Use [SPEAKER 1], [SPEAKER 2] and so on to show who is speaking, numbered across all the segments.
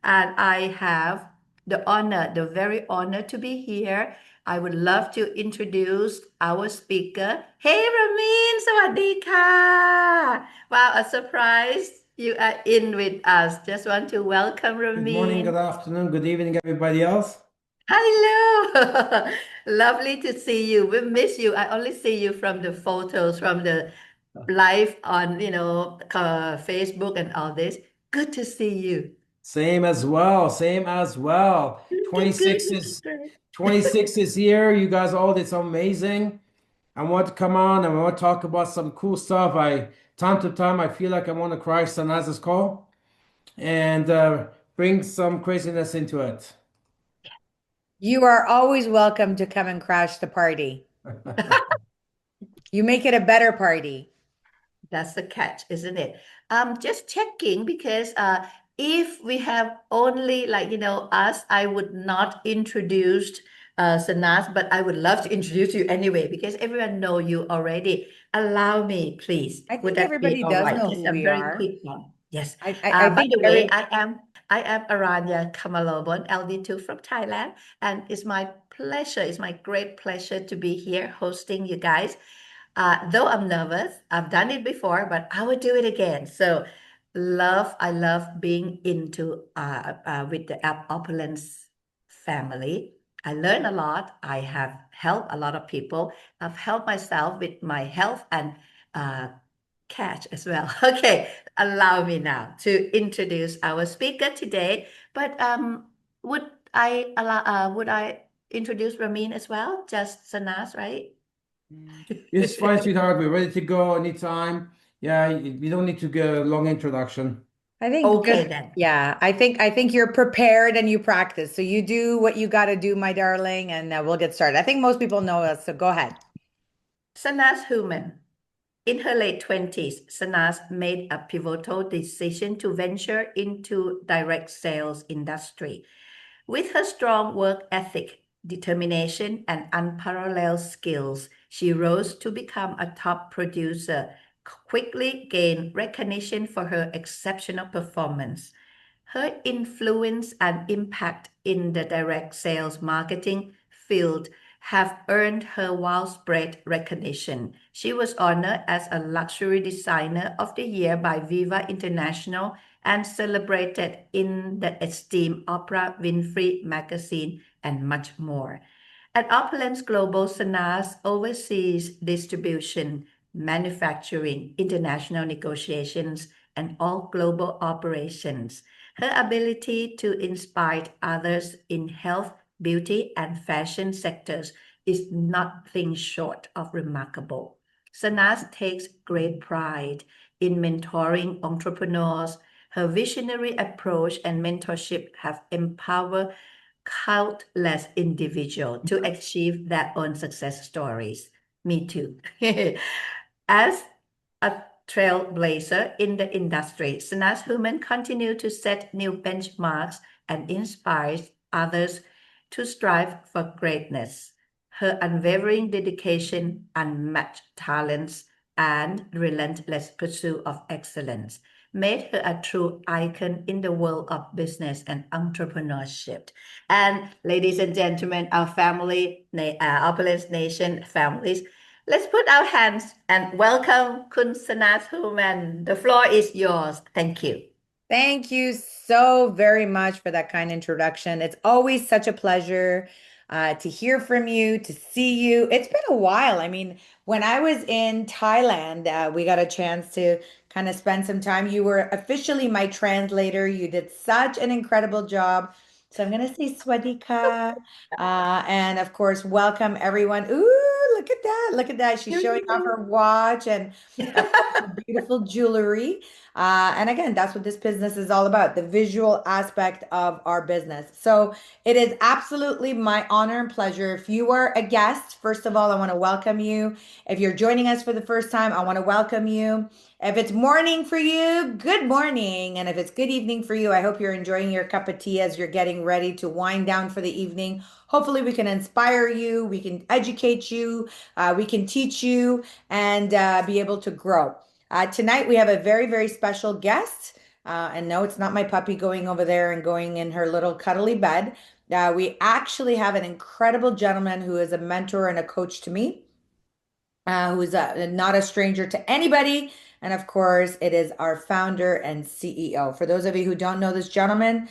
[SPEAKER 1] and I have the very honor to be here. I would love to introduce our speaker. Hey, Ramin, สวัสดีค่ะ Wow, a surprise. You are in with us. Just want to welcome
[SPEAKER 2] Good morning, good
[SPEAKER 1] Ramin.
[SPEAKER 2] afternoon, good evening, everybody else.
[SPEAKER 1] Hello. Lovely to see you. We miss you. I only see you from the photos, from the live on, Facebook and all this. Good to see you.
[SPEAKER 2] Same as well, same as well.
[SPEAKER 1] Good, good, good.
[SPEAKER 2] 26
[SPEAKER 1] This is
[SPEAKER 2] is
[SPEAKER 1] great.
[SPEAKER 2] 26 is here. You guys all it's amazing. I want to come on and I want to talk about some cool stuff. I time to time I feel like I want to cry Sanaz's call and bring some craziness into it.
[SPEAKER 3] You are always welcome to come and crash the party. You make it a better party.
[SPEAKER 1] That's the catch, isn't it? Just checking because if we have only us, I would not introduce Sanas, but I would love to introduce you anyway because everyone know you already. Allow me, please.
[SPEAKER 3] I
[SPEAKER 1] Would
[SPEAKER 3] think
[SPEAKER 1] that be
[SPEAKER 3] everybody
[SPEAKER 1] all
[SPEAKER 3] does
[SPEAKER 1] right?
[SPEAKER 3] know
[SPEAKER 1] Just
[SPEAKER 3] who
[SPEAKER 1] a
[SPEAKER 3] we
[SPEAKER 1] very
[SPEAKER 3] are.
[SPEAKER 1] quick one. Yes.
[SPEAKER 3] I
[SPEAKER 1] By
[SPEAKER 3] think
[SPEAKER 1] the way,
[SPEAKER 3] every
[SPEAKER 1] I am Aranya Kamalobon, LD2 from Thailand, and it's my great pleasure to be here hosting you guys. Though I'm nervous, I've done it before, but I will do it again. So, I love being into with the app Opulence family. I learn a lot. I have helped a lot of people. I've helped myself with my health and uh, cash as well. Okay, allow me now to introduce our speaker today. But would I introduce Ramin as well? Just Sanas, right?
[SPEAKER 2] It's fine, sweetheart. We're ready to go anytime. Yeah, you don't need to get a long introduction.
[SPEAKER 3] I think
[SPEAKER 1] Okay
[SPEAKER 3] just
[SPEAKER 1] then.
[SPEAKER 3] yeah, I think you're prepared and you practice. So you do what you got to do, my darling, and we'll get started. I think most people know us, so go ahead.
[SPEAKER 1] Sanas Human. In her late 20s, Sanas made a pivotal decision to venture into direct sales industry. With her strong work ethic, determination, and unparalleled skills, she rose to become a top producer, quickly gained recognition for her exceptional performance. Her influence and impact in the direct sales marketing field have earned her widespread recognition. She was honored as a Luxury Designer of the Year by Viva International and celebrated in the esteemed Oprah Winfrey magazine and much more. At Opulence Global, Sanas oversees distribution, manufacturing, international negotiations, and all global operations. Her ability to inspire others in health, beauty, and fashion sectors is nothing short of remarkable. Sanas takes great pride in mentoring entrepreneurs. Her visionary approach and mentorship have empowered countless individuals to achieve their own success stories. Me too. As a trailblazer in the industry, Sanas Human continue to set new benchmarks and inspires others to strive for greatness. Her unwavering dedication, unmatched talents, and relentless pursuit of excellence made her a true icon in the world of business and entrepreneurship. And ladies and gentlemen, our Opulence Nation families, let's put our hands and welcome Kun Sanat Human. The floor is yours. Thank you.
[SPEAKER 3] Thank you so very much for that kind introduction. It's always such a pleasure to hear from you, to see you. It's been a while. I mean, when I was in Thailand, we got a chance to kind of spend some time. You were officially my translator. You did such an incredible job. So I'm going to say swadika. And of course, welcome everyone. Ooh, look at that. Look at that. She's showing off her watch and of course, her beautiful jewelry. And again, that's what this business is all about, the visual aspect of our business. So it is absolutely my honor and pleasure. If you are a guest, first of all, I want to welcome you. If you're joining us for the first time, I want to welcome you. If it's morning for you, good morning. And if it's good evening for you, I hope you're enjoying your cup of tea as you're getting ready to wind down for the evening. Hopefully, we can inspire you, we can educate you, we can teach you, and be able to grow. Tonight, we have a very, very special guest. And no, it's not my puppy going over there and going in her little cuddly bed. We actually have an incredible gentleman who is a mentor and a coach to me, who's not a stranger to anybody. And of course, it is our founder and CEO. For those of you who don't know this gentleman,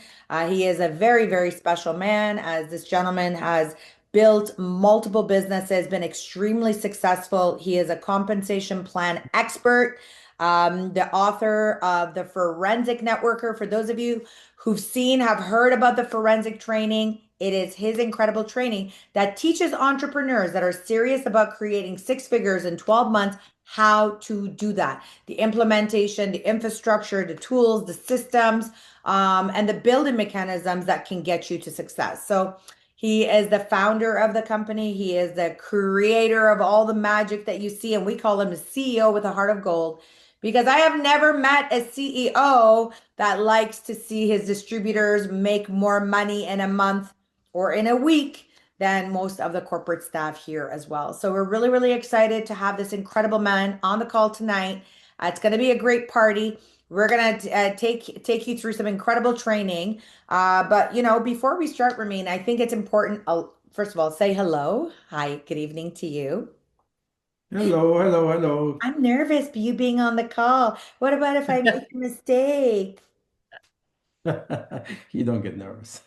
[SPEAKER 3] he is a very, very special man, as this gentleman has built multiple businesses, been extremely successful. He is a compensation plan expert, the author of The Forensic Networker. For those of you who've seen, have heard about the forensic training, it is his incredible training that teaches entrepreneurs that are serious about creating six figures in 12 months how to do that. The implementation, the infrastructure, the tools, the systems, and the building mechanisms that can get you to success. So he is the founder of the company. He is the creator of all the magic that you see, and we call him the CEO with a heart of gold, because I have never met a CEO that likes to see his distributors make more money in a month or in a week than most of the corporate staff here as well. So we're really, really excited to have this incredible man on the call tonight. It's going to be a great party. We're going to take you through some incredible training. But before we start, Ramin, I think it's important. First of all, say hello. Hi, good evening to you.
[SPEAKER 2] Hello, hello, hello.
[SPEAKER 3] I'm nervous for you being on the call. What about if I make a mistake?
[SPEAKER 2] You don't get nervous.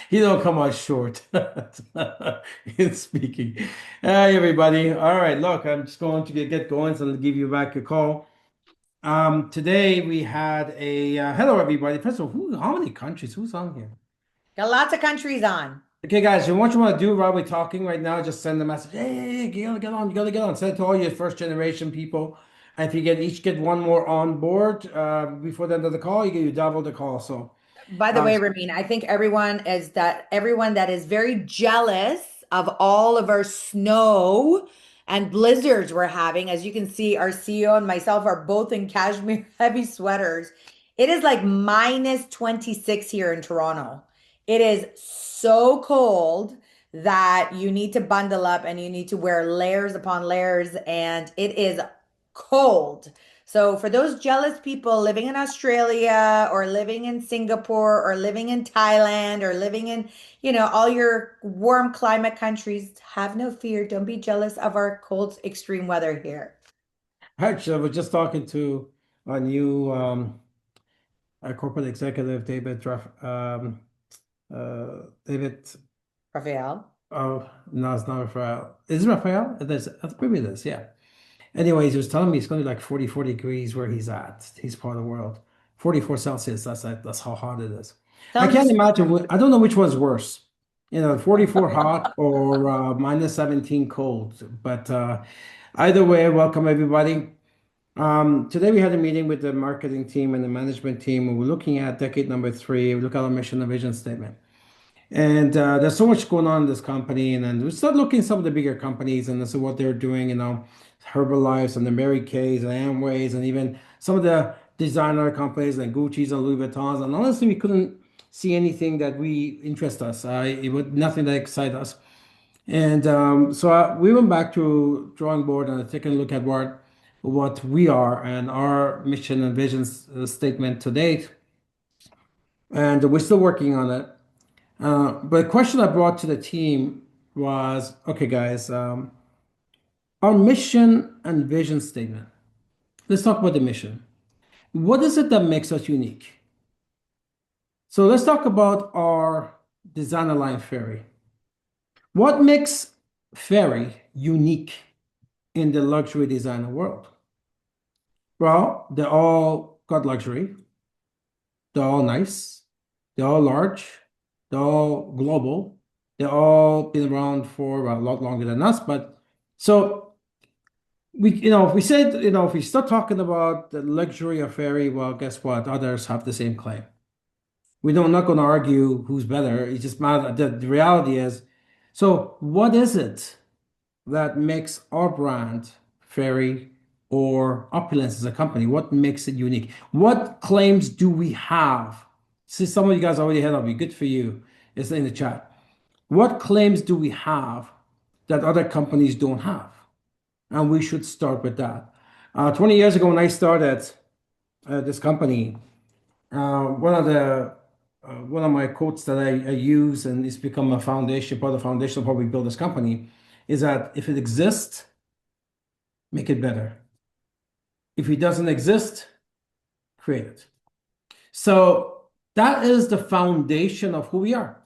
[SPEAKER 2] You don't come out short in speaking. Hi, everybody. All right, look, I'm just going to get going, so I'll give you back a call. Today we had a hello, everybody. First of all, how many countries? Who's on here?
[SPEAKER 3] Got lots of countries on.
[SPEAKER 2] Okay, guys, so what you want to do while we're talking right now, just send a message. Hey, you gotta get on, you gotta get on. Send it to all your first generation people. And if you each get one more on board before the end of the call, you double the call. So
[SPEAKER 3] By the way, Ramin, I think everyone that is very jealous of all of our snow and blizzards we're having. As you can see, our CEO and myself are both in cashmere heavy sweaters. It is like minus 26 here in Toronto. It is so cold that you need to bundle up and you need to wear layers upon layers, and it is cold. So for those jealous people living in Australia or living in Singapore or living in Thailand or living in, all your warm climate countries, have no fear. Don't be jealous of our cold extreme weather here.
[SPEAKER 2] actually, I was just talking to a new corporate executive, David.
[SPEAKER 3] Raphael.
[SPEAKER 2] Oh, no, it's not Raphael. Is it Raphael? It is. Maybe it is, yeah. Anyways, he was telling me it's going to be like 40 degrees where he's at. He's part of the world. 44 Celsius, that's how hot it is. I can't imagine. I don't know which one's worse. 44 hot or minus 17 cold. But either way, welcome everybody. Today we had a meeting with the marketing team and the management team. And we're looking at decade number 3. We look at our mission and vision statement. And there's so much going on in this company. And then we start looking at some of the bigger companies and this is what they're doing, Herbalife and the Mary Kays and Amways and even some of the designer companies like Gucci's and Louis Vuittons. And honestly, we couldn't see anything that we interest us. It was nothing that excited us. And so we went back to drawing board and taking a look at what we are and our mission and vision statement to date. And we're still working on it. But the question I brought to the team was, okay, guys, our mission and vision statement. Let's talk about the mission. What is it that makes us unique? So let's talk about our designer line FERI. What makes FERI unique in the luxury designer world? Well, they all got luxury. They're all nice. They're all large. They're all global. They're all been around for a lot longer than us. But so if we said, if we start talking about the luxury of FERI, well, guess what? Others have the same claim. We're not going to argue who's better. It's just the reality is. So what is it that makes our brand FERI or Opulence as a company? What makes it unique? What claims do we have? See, some of you guys already had of me. Good for you. It's in the chat. What claims do we have that other companies don't have? And we should start with that. 20 years ago when I started, this company, one of my quotes that I use, and it's become a foundation, part of the foundation of how we build this company, is that if it exists, make it better. If it doesn't exist, create it. So that is the foundation of who we are.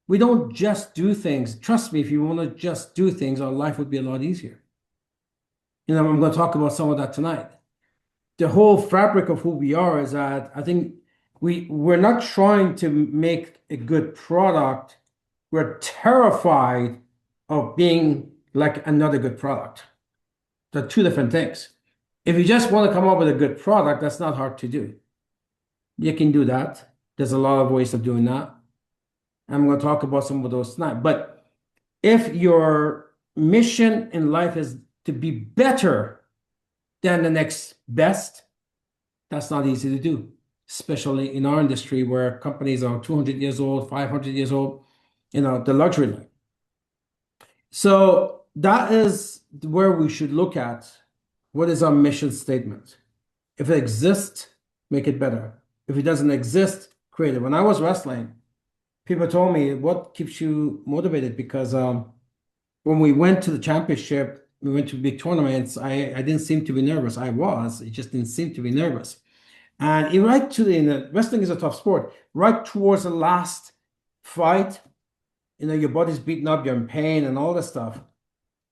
[SPEAKER 2] We don't just do things. Trust me, if you want to just do things, our life would be a lot easier. I'm going to talk about some of that tonight. The whole fabric of who we are is that I think we're not trying to make a good product. We're terrified of being like another good product. They're two different things. If you just want to come up with a good product, that's not hard to do. You can do that. There's a lot of ways of doing that. I'm going to talk about some of those tonight. But if your mission in life is to be better than the next best, that's not easy to do, especially in our industry where companies are 200 years old, 500 years old, the luxury line. So that is where we should look at what is our mission statement. If it exists, make it better. If it doesn't exist, create it. When I was wrestling, people told me, what keeps you motivated? Because when we went to the championship, we went to big tournaments, I didn't seem to be nervous. It just didn't seem to be nervous. And wrestling is a tough sport. Right towards the last fight, your body's beaten up, you're in pain and all this stuff.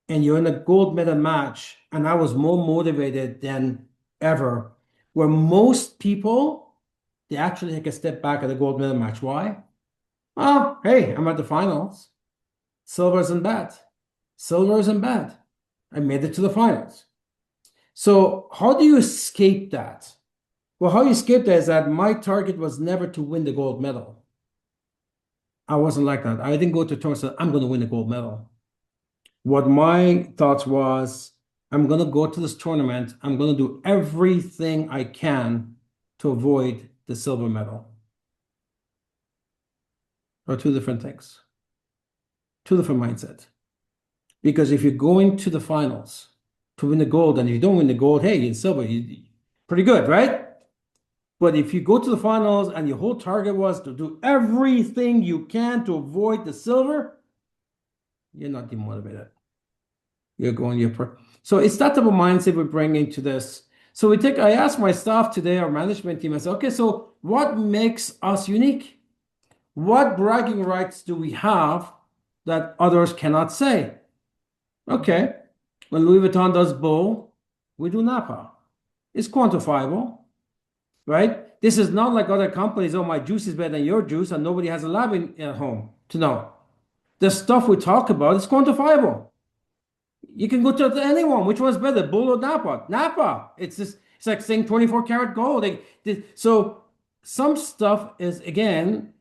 [SPEAKER 2] And you're in a gold medal match. And I was more motivated than ever. Where most people, they actually take a step back at the gold medal match. Why? Oh, hey, I'm at the finals. Silver isn't bad. Silver isn't bad. I made it to the finals. So how do you escape that? Well, how you escape that is that my target was never to win the gold medal. I wasn't like that. I didn't go to tournament and say, I'm going to win the gold medal. What my thoughts was, I'm going to go to this tournament. I'm going to do everything I can to avoid the silver medal. Or two different things. Two different mindsets. Because if you're going to the finals to win the gold, and if you don't win the gold, hey, in silver, you're pretty good, right? But if you go to the finals and your whole target was to do everything you can to avoid the silver, you're not demotivated. You're going so it's that type of mindset we bring into this. So I asked my staff today, our management team, I said, okay, so what makes us unique? What bragging rights do we have that others cannot say? Okay, when Louis Vuitton does Bull, we do Napa. It's quantifiable, right? This is not like other companies, oh, my juice is better than your juice, and nobody has a lab at home to know. The stuff we talk about is quantifiable. You can go to anyone. Which one's better, Bull or Napa? Napa. It's like saying 24 karat gold. So some stuff is, again,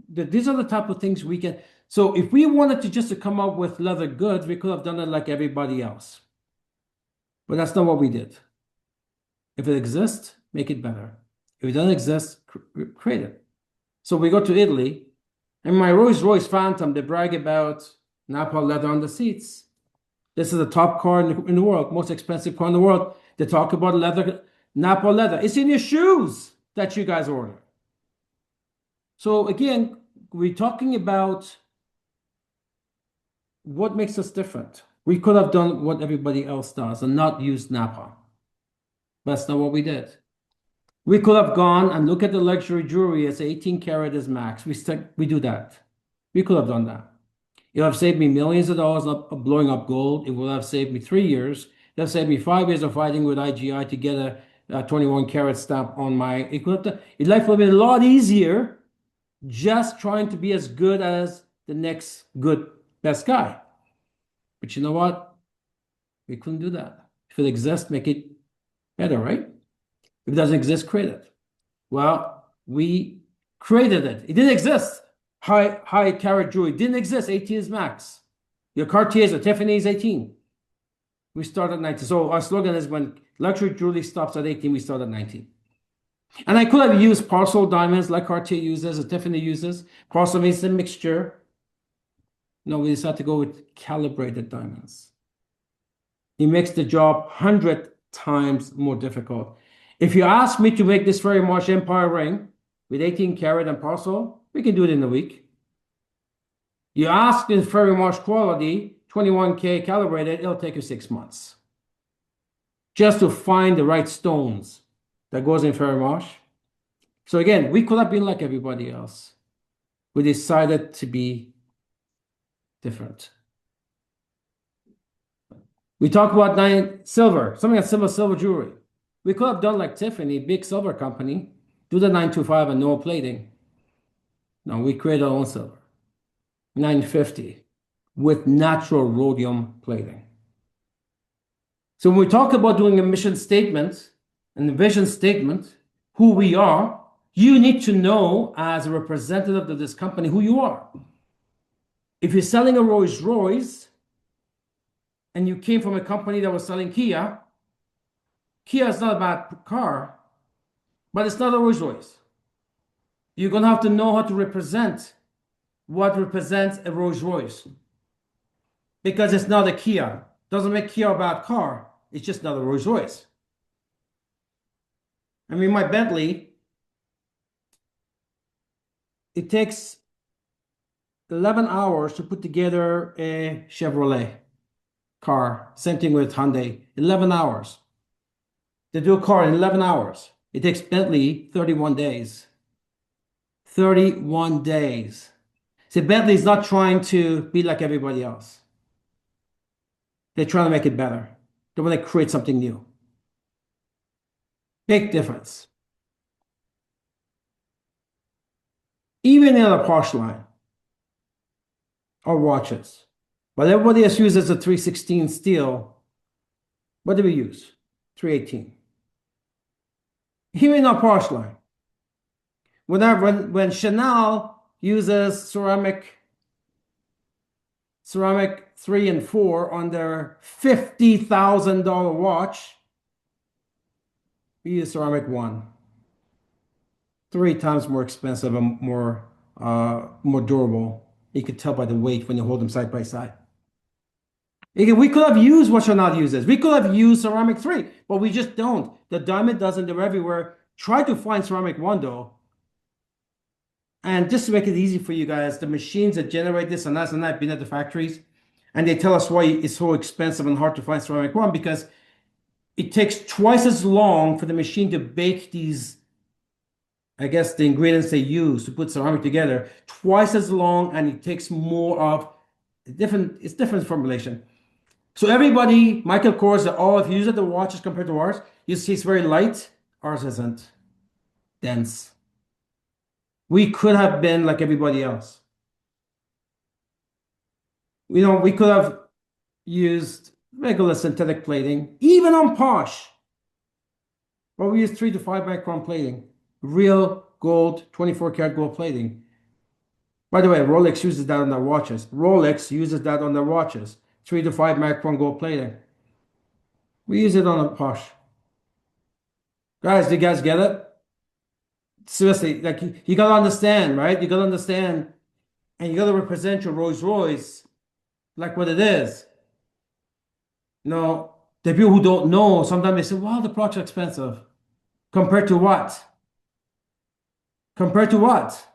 [SPEAKER 2] these are the type of things we can. So if we wanted to come up with leather goods, we could have done it like everybody else. But that's not what we did. If it exists, make it better. If it doesn't exist, create it. So we go to Italy, and my Rolls-Royce Phantom, they brag about Napa leather on the seats. This is the top car in the world, most expensive car in the world. They talk about leather, Napa leather. It's in your shoes that you guys order. So again, we're talking about what makes us different. We could have done what everybody else does and not used Napa. That's not what we did. We could have gone and look at the luxury jewelry as 18 karat is max. We do that. We could have done that. It would have saved me millions of dollars of blowing up gold. It would have saved me 3 years. It would have saved me 5 years of fighting with IGI to get a 21 karat stamp on my equipment. Life would have been a lot easier just trying to be as good as the next best guy. But you know what? We couldn't do that. If it exists, make it better, right? If it doesn't exist, create it. Well, we created it. It didn't exist. High carat jewelry didn't exist. 18 is max. Your Cartiers or Tiffany's 18. We start at 19. So our slogan is when luxury jewelry stops at 18, we start at 19. And I could have used parcel diamonds like Cartier uses or Tiffany uses. Parcel means a mixture. No, we decided to go with calibrated diamonds. It makes the job 100 times more difficult. If you ask me to make this FERI Marsh Empire ring with 18 karat and parcel, we can do it in a week. You ask in FERI Marsh quality, 21K calibrated, it'll take you 6 months. Just to find the right stones that goes in FERI Marsh. So again, we could have been like everybody else. We decided to be different. We talk about silver, something like silver jewelry. We could have done like Tiffany, big silver company, do the 925 and no plating. No, we create our own silver. 950 with natural rhodium plating. So when we talk about doing a mission statement and a vision statement, who we are, you need to know as a representative of this company who you are. If you're selling a Rolls Royce and you came from a company that was selling Kia, Kia is not a bad car, but it's not a Rolls Royce. You're going to have to know how to represent what represents a Rolls Royce. Because it's not a Kia. Doesn't make Kia a bad car. It's just not a Rolls Royce. I mean, my Bentley, it takes 11 hours to put together a Chevrolet car. Same thing with Hyundai. 11 hours. They do a car in 11 hours. It takes Bentley 31 days. 31 days. See, Bentley is not trying to be like everybody else. They're trying to make it better. They want to create something new. Big difference. Even in a Porsche line or watches. But everybody else uses a 316 steel. What do we use? 318. Even in a Porsche line. When Chanel uses ceramic 3 and 4 on their $50,000 watch, we use ceramic 1. 3 times more expensive and more durable. You could tell by the weight when you hold them side by side. Again, we could have used what Chanel uses. We could have used ceramic 3, but we just don't. The diamond doesn't. They're everywhere. Try to find ceramic 1 though. And just to make it easy for you guys, the machines that generate this, and I've been at the factories, and they tell us why it's so expensive and hard to find ceramic 1, because it takes twice as long for the machine to bake these, I guess, the ingredients they use to put ceramic together, twice as long, and it takes more of it's different formulation. So everybody, Michael Kors, if you use the watches compared to ours, you see it's very light. Ours isn't dense. We could have been like everybody else. We could have used regular synthetic plating, even on Porsche. But we use 3 to 5 micron plating. Real gold, 24 karat gold plating. By the way, Rolex uses that on their watches. 3 to 5 micron gold plating. We use it on a Porsche. Guys, do you guys get it? Seriously, like you gotta understand, right? You gotta understand, and you gotta represent your Rolls Royce like what it is. The people who don't know, sometimes they say, wow, the product's expensive. Compared to what? Compared to what?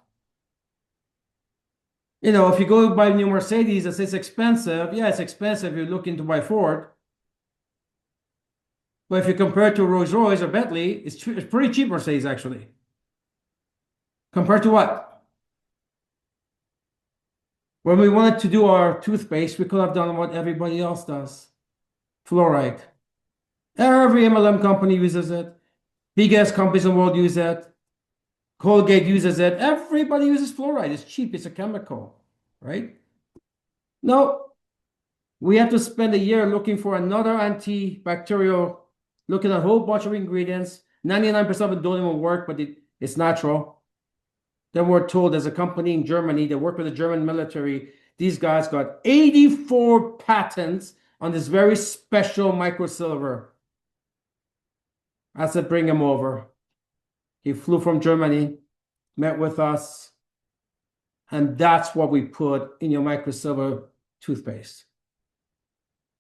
[SPEAKER 2] If you go buy a new Mercedes and say it's expensive, yeah, it's expensive. You're looking to buy Ford. But if you compare it to Rolls Royce or Bentley, it's pretty cheap Mercedes actually. Compared to what? When we wanted to do our toothpaste, we could have done what everybody else does. Fluoride. Every MLM company uses it. Biggest companies in the world use it. Colgate uses it. Everybody uses fluoride. It's cheap. It's a chemical, right? No. We have to spend a year looking for another antibacterial, looking at a whole bunch of ingredients. 99% of it don't even work, but it's natural. Then we're told there's a company in Germany that work with the German military. These guys got 84 patents on this very special microsilver. I said, bring him over. He flew from Germany, met with us, and that's what we put in your microsilver toothpaste.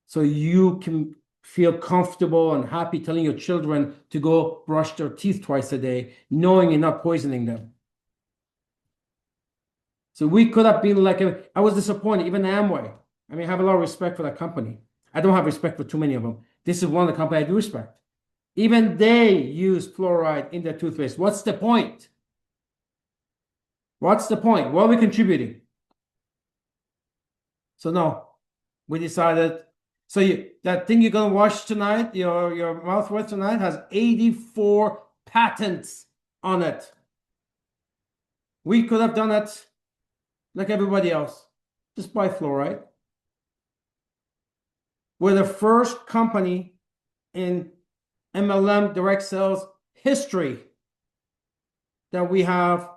[SPEAKER 2] So you can feel comfortable and happy telling your children to go brush their teeth twice a day, knowing you're not poisoning them. So we could have been like, I was disappointed, even Amway. I mean, I have a lot of respect for that company. I don't have respect for too many of them. This is one of the companies I do respect. Even they use fluoride in their toothpaste. What's the point? What's the point? What are we contributing? So no, we decided. So that thing you're gonna wash tonight, your mouthwash tonight, has 84 patents on it. We could have done it like everybody else, just buy fluoride. We're the first company in MLM direct sales history that we have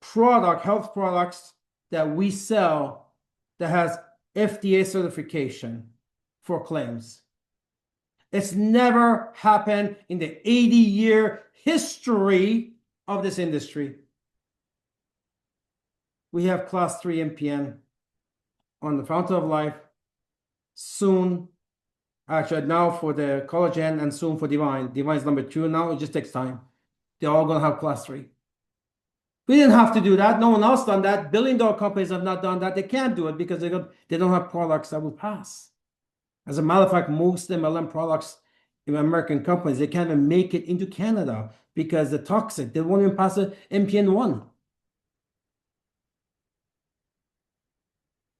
[SPEAKER 2] health products that we sell that has FDA certification for claims. It's never happened in the 80-year history of this industry. We have class 3 MPN on the Fountain of Life. Soon, actually now for the collagen, and soon for Divine. Divine is number 2 now. It just takes time. They're all going to have class 3. We didn't have to do that. No one else done that. Billion-dollar companies have not done that. They can't do it because they don't have products that will pass. As a matter of fact, most MLM products in American companies, they can't even make it into Canada because they're toxic. They won't even pass the MPN 1.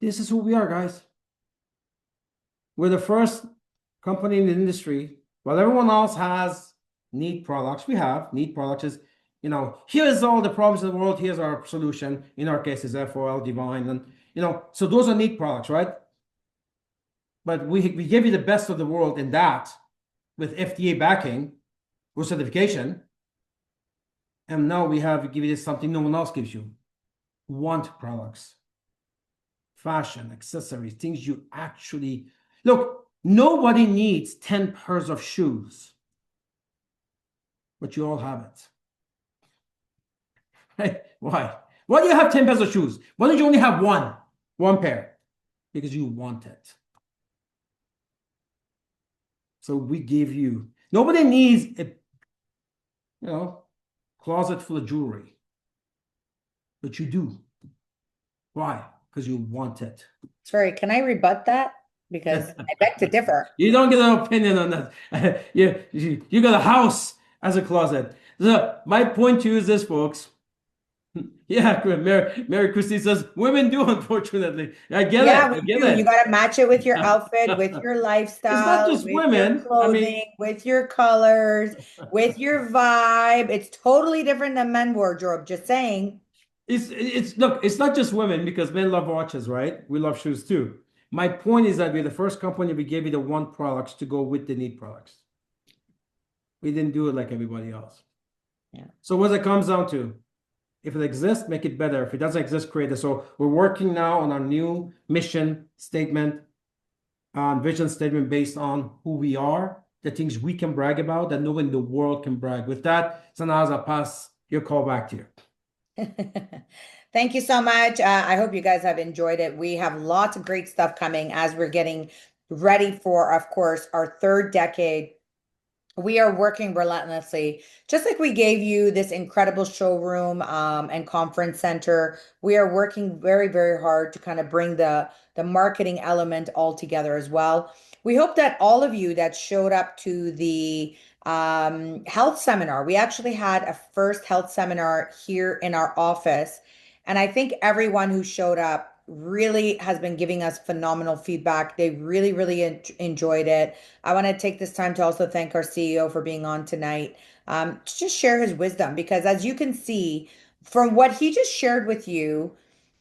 [SPEAKER 2] This is who we are, guys. We're the first company in the industry. While everyone else has neat products, we have neat products. Is, here's all the problems in the world. Here's our solution. In our case, is FOL, Divine, and so those are neat products, right? But we give you the best of the world in that, with FDA backing, with certification, and now we give you something no one else gives you. Want products, fashion, accessories, things you actually look. Nobody needs 10 pairs of shoes, but you all have it. Hey, why? Why do you have 10 pairs of shoes? Why don't you only have one pair? Because you want it. So we give you. Nobody needs a closet full of jewelry, but you do. Why? Because you want it.
[SPEAKER 3] Sorry, can I rebut that? Because I beg to differ.
[SPEAKER 2] You don't get an opinion on that. You got a house as a closet. So my point to you is this, folks. Yeah, Mary Christie says women do, unfortunately. I get it. I get it.
[SPEAKER 3] You got to match it with your outfit, with your lifestyle.
[SPEAKER 2] It's not just
[SPEAKER 3] with
[SPEAKER 2] women.
[SPEAKER 3] Your clothing, with your colors, with your vibe. It's totally different than men wardrobe. Just saying.
[SPEAKER 2] Look, it's not just women, because men love watches, right? We love shoes too. My point is that we're the first company. We gave you the one products to go with the need products. We didn't do it like everybody else.
[SPEAKER 3] Yeah.
[SPEAKER 2] So what it comes down to, if it exists, make it better. If it doesn't exist, create it. So we're working now on our new mission statement, vision statement based on who we are, the things we can brag about that no one in the world can brag. With that, Sanaz, I'll pass your call back to you.
[SPEAKER 3] Thank you so much. I hope you guys have enjoyed it. We have lots of great stuff coming as we're getting ready for, of course, our 3rd decade. We are working relentlessly, just like we gave you this incredible showroom and conference center. We are working very, very hard to kind of bring the marketing element all together as well. We hope that all of you that showed up to the health seminar, we actually had a first health seminar here in our office. And I think everyone who showed up really has been giving us phenomenal feedback. They really, really enjoyed it. I want to take this time to also thank our CEO for being on tonight, to just share his wisdom, because as you can see from what he just shared with you,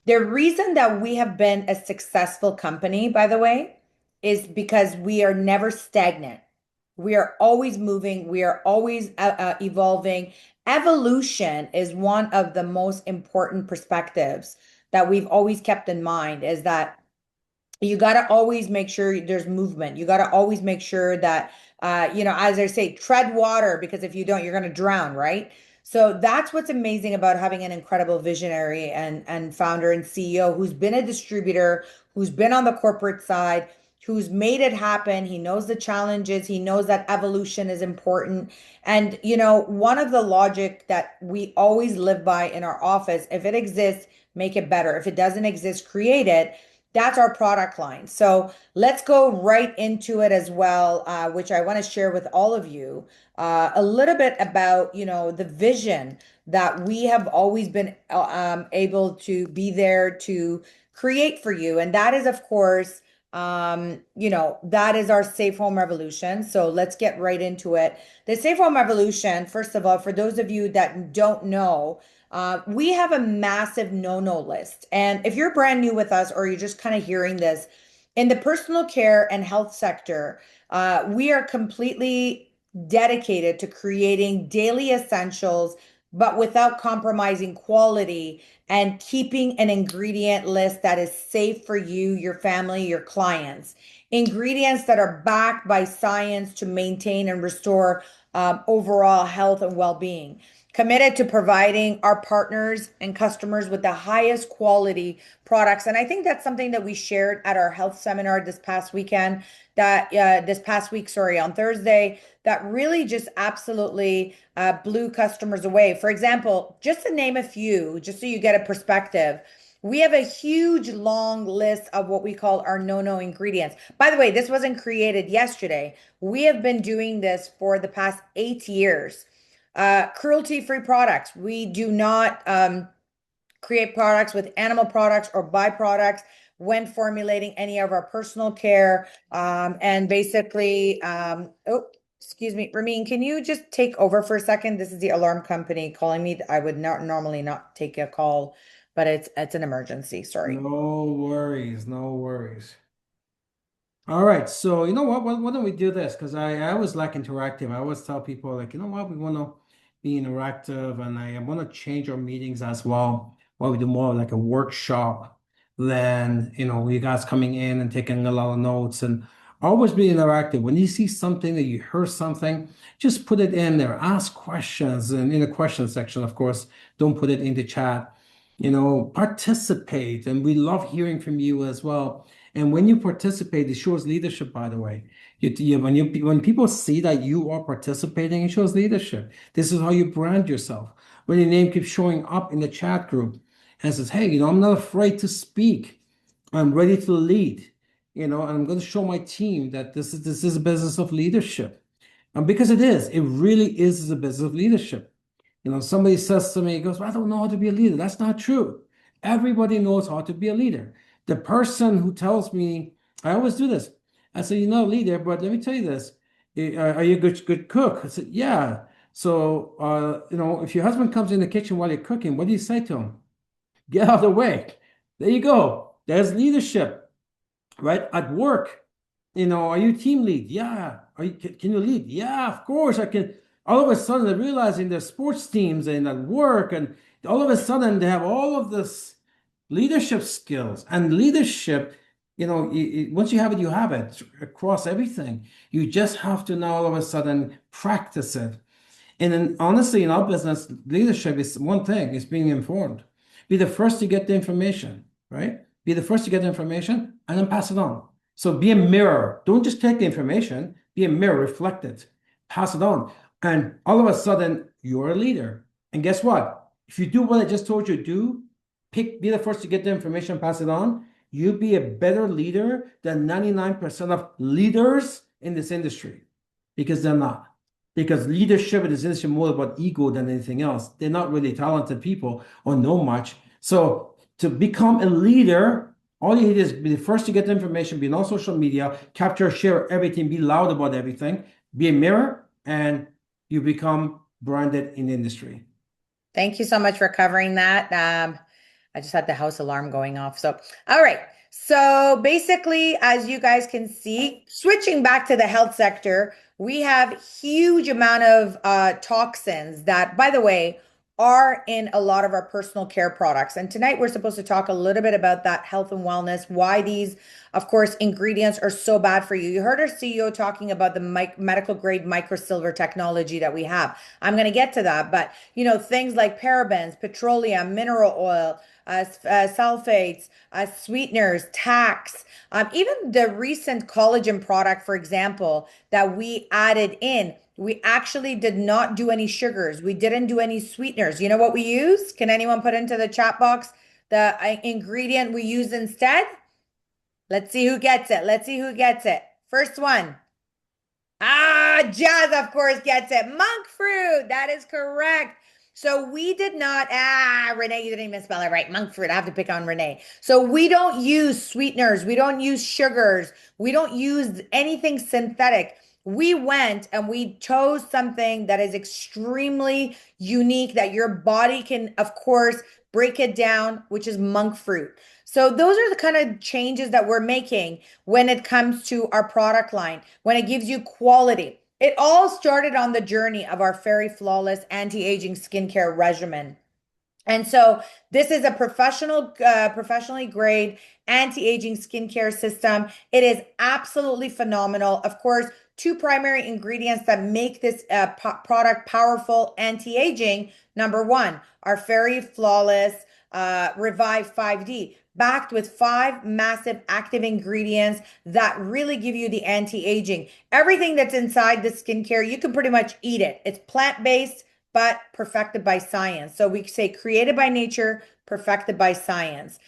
[SPEAKER 3] the reason that we have been a successful company, by the way, is because we are never stagnant. We are always moving. We are always evolving. Evolution is one of the most important perspectives that we've always kept in mind, is that you got to always make sure there's movement. You got to always make sure that, as I say, tread water, because if you don't, you're going to drown, right? So that's what's amazing about having an incredible visionary and founder and CEO who's been a distributor, who's been on the corporate side, who's made it happen. He knows the challenges. He knows that evolution is important. And, one of the logic that we always live by in our office, if it exists, make it better. If it doesn't exist, create it. That's our product line. So let's go right into it as well, which I want to share with all of you a little bit about, the vision that we have always been able to be there to create for you. And that is, of course, that is our safe home revolution. So let's get right into it. The safe home revolution, first of all, for those of you that don't know, we have a massive no-no list. And if you're brand new with us or you're just kind of hearing this, in the personal care and health sector, we are completely dedicated to creating daily essentials, but without compromising quality and keeping an ingredient list that is safe for you, your family, your clients. Ingredients that are backed by science to maintain and restore overall health and well-being. Committed to providing our partners and customers with the highest quality products. And I think that's something that we shared at our health seminar this past weekend, on Thursday, that really just absolutely blew customers away. For example, just to name a few, just so you get a perspective, we have a huge long list of what we call our no-no ingredients. By the way, this wasn't created yesterday. We have been doing this for the past 8 years. Cruelty-free products. We do not create products with animal products or byproducts when formulating any of our personal care. And basically, excuse me, Ramin, can you just take over for a second? This is the alarm company calling me. I would not normally not take a call, but it's an emergency. Sorry.
[SPEAKER 2] No worries, no worries. All right, so you know what? Why don't we do this? Because I always like interactive. I always tell people like, you know what, we want to be interactive, and I want to change our meetings as well. While we do more like a workshop than you guys coming in and taking a lot of notes, and always be interactive. When you see something that you heard something, just put it in there. Ask questions, and in the question section, of course, don't put it in the chat. Participate, and we love hearing from you as well. And when you participate, it shows leadership, by the way. When people see that you are participating, it shows leadership. This is how you brand yourself. When your name keeps showing up in the chat group and says, hey, I'm not afraid to speak. I'm ready to lead. And I'm going to show my team that this is a business of leadership. And because it really is a business of leadership. Somebody says to me, he goes, well, I don't know how to be a leader. That's not true. Everybody knows how to be a leader. The person who tells me, I always do this. I say, you're not a leader, but let me tell you this. Are you a good cook? I said, yeah. So, if your husband comes in the kitchen while you're cooking, what do you say to him? Get out of the way. There you go. There's leadership, right? At work, are you team lead? Yeah. Can you lead? Yeah, of course I can. All of a sudden, they're realizing their sports teams and at work, and all of a sudden they have all of this leadership skills. And leadership, once you have it, you have it across everything. You just have to now all of a sudden practice it. And then honestly, in our business, leadership is one thing, is being informed. Be the first to get the information, right? Be the first to get the information and then pass it on. So be a mirror. Don't just take the information, be a mirror, reflect it, pass it on. And all of a sudden, you're a leader. And guess what? If you do what I just told you to do, be the first to get the information, pass it on, you'll be a better leader than 99% of leaders in this industry, because they're not. Because leadership in this industry is more about ego than anything else. They're not really talented people or know much. So to become a leader, all you need is be the first to get the information, be on social media, capture, share everything, be loud about everything, be a mirror, and you become branded in the industry.
[SPEAKER 3] Thank you so much for covering that. I just had the house alarm going off. So, all right. So basically, as you guys can see, switching back to the health sector, we have huge amount of toxins that, by the way, are in a lot of our personal care products. And tonight we're supposed to talk a little bit about that health and wellness, why these, of course, ingredients are so bad for you. You heard our CEO talking about the medical grade microsilver technology that we have. I'm going to get to that, but things like parabens, petroleum, mineral oil, sulfates, sweeteners, tax, even the recent collagen product, for example, that we added in. We actually did not do any sugars. We didn't do any sweeteners. You know what we use? Can anyone put into the chat box the ingredient we use instead? Let's see who gets it. Let's see who gets it. First one. Jazz, of course, gets it. Monk fruit. That is correct. So we did not, Renee, you didn't even spell it right. Monk fruit. I have to pick on Renee. So we don't use sweeteners. We don't use sugars. We don't use anything synthetic. We went and we chose something that is extremely unique that your body can, of course, break it down, which is monk fruit. So those are the kind of changes that we're making when it comes to our product line, when it gives you quality. It all started on the journey of our FERI Flawless anti-aging skincare regimen. And so this is a professionally grade anti-aging skincare system. It is absolutely phenomenal. Of course, two primary ingredients that make this product powerful anti-aging. Number one, our FERI Flawless Revive 5D, backed with 5 massive active ingredients that really give you the anti-aging. Everything that's inside the skincare, you can pretty much eat it. It's plant-based, but perfected by science. So we say created by nature, perfected by science.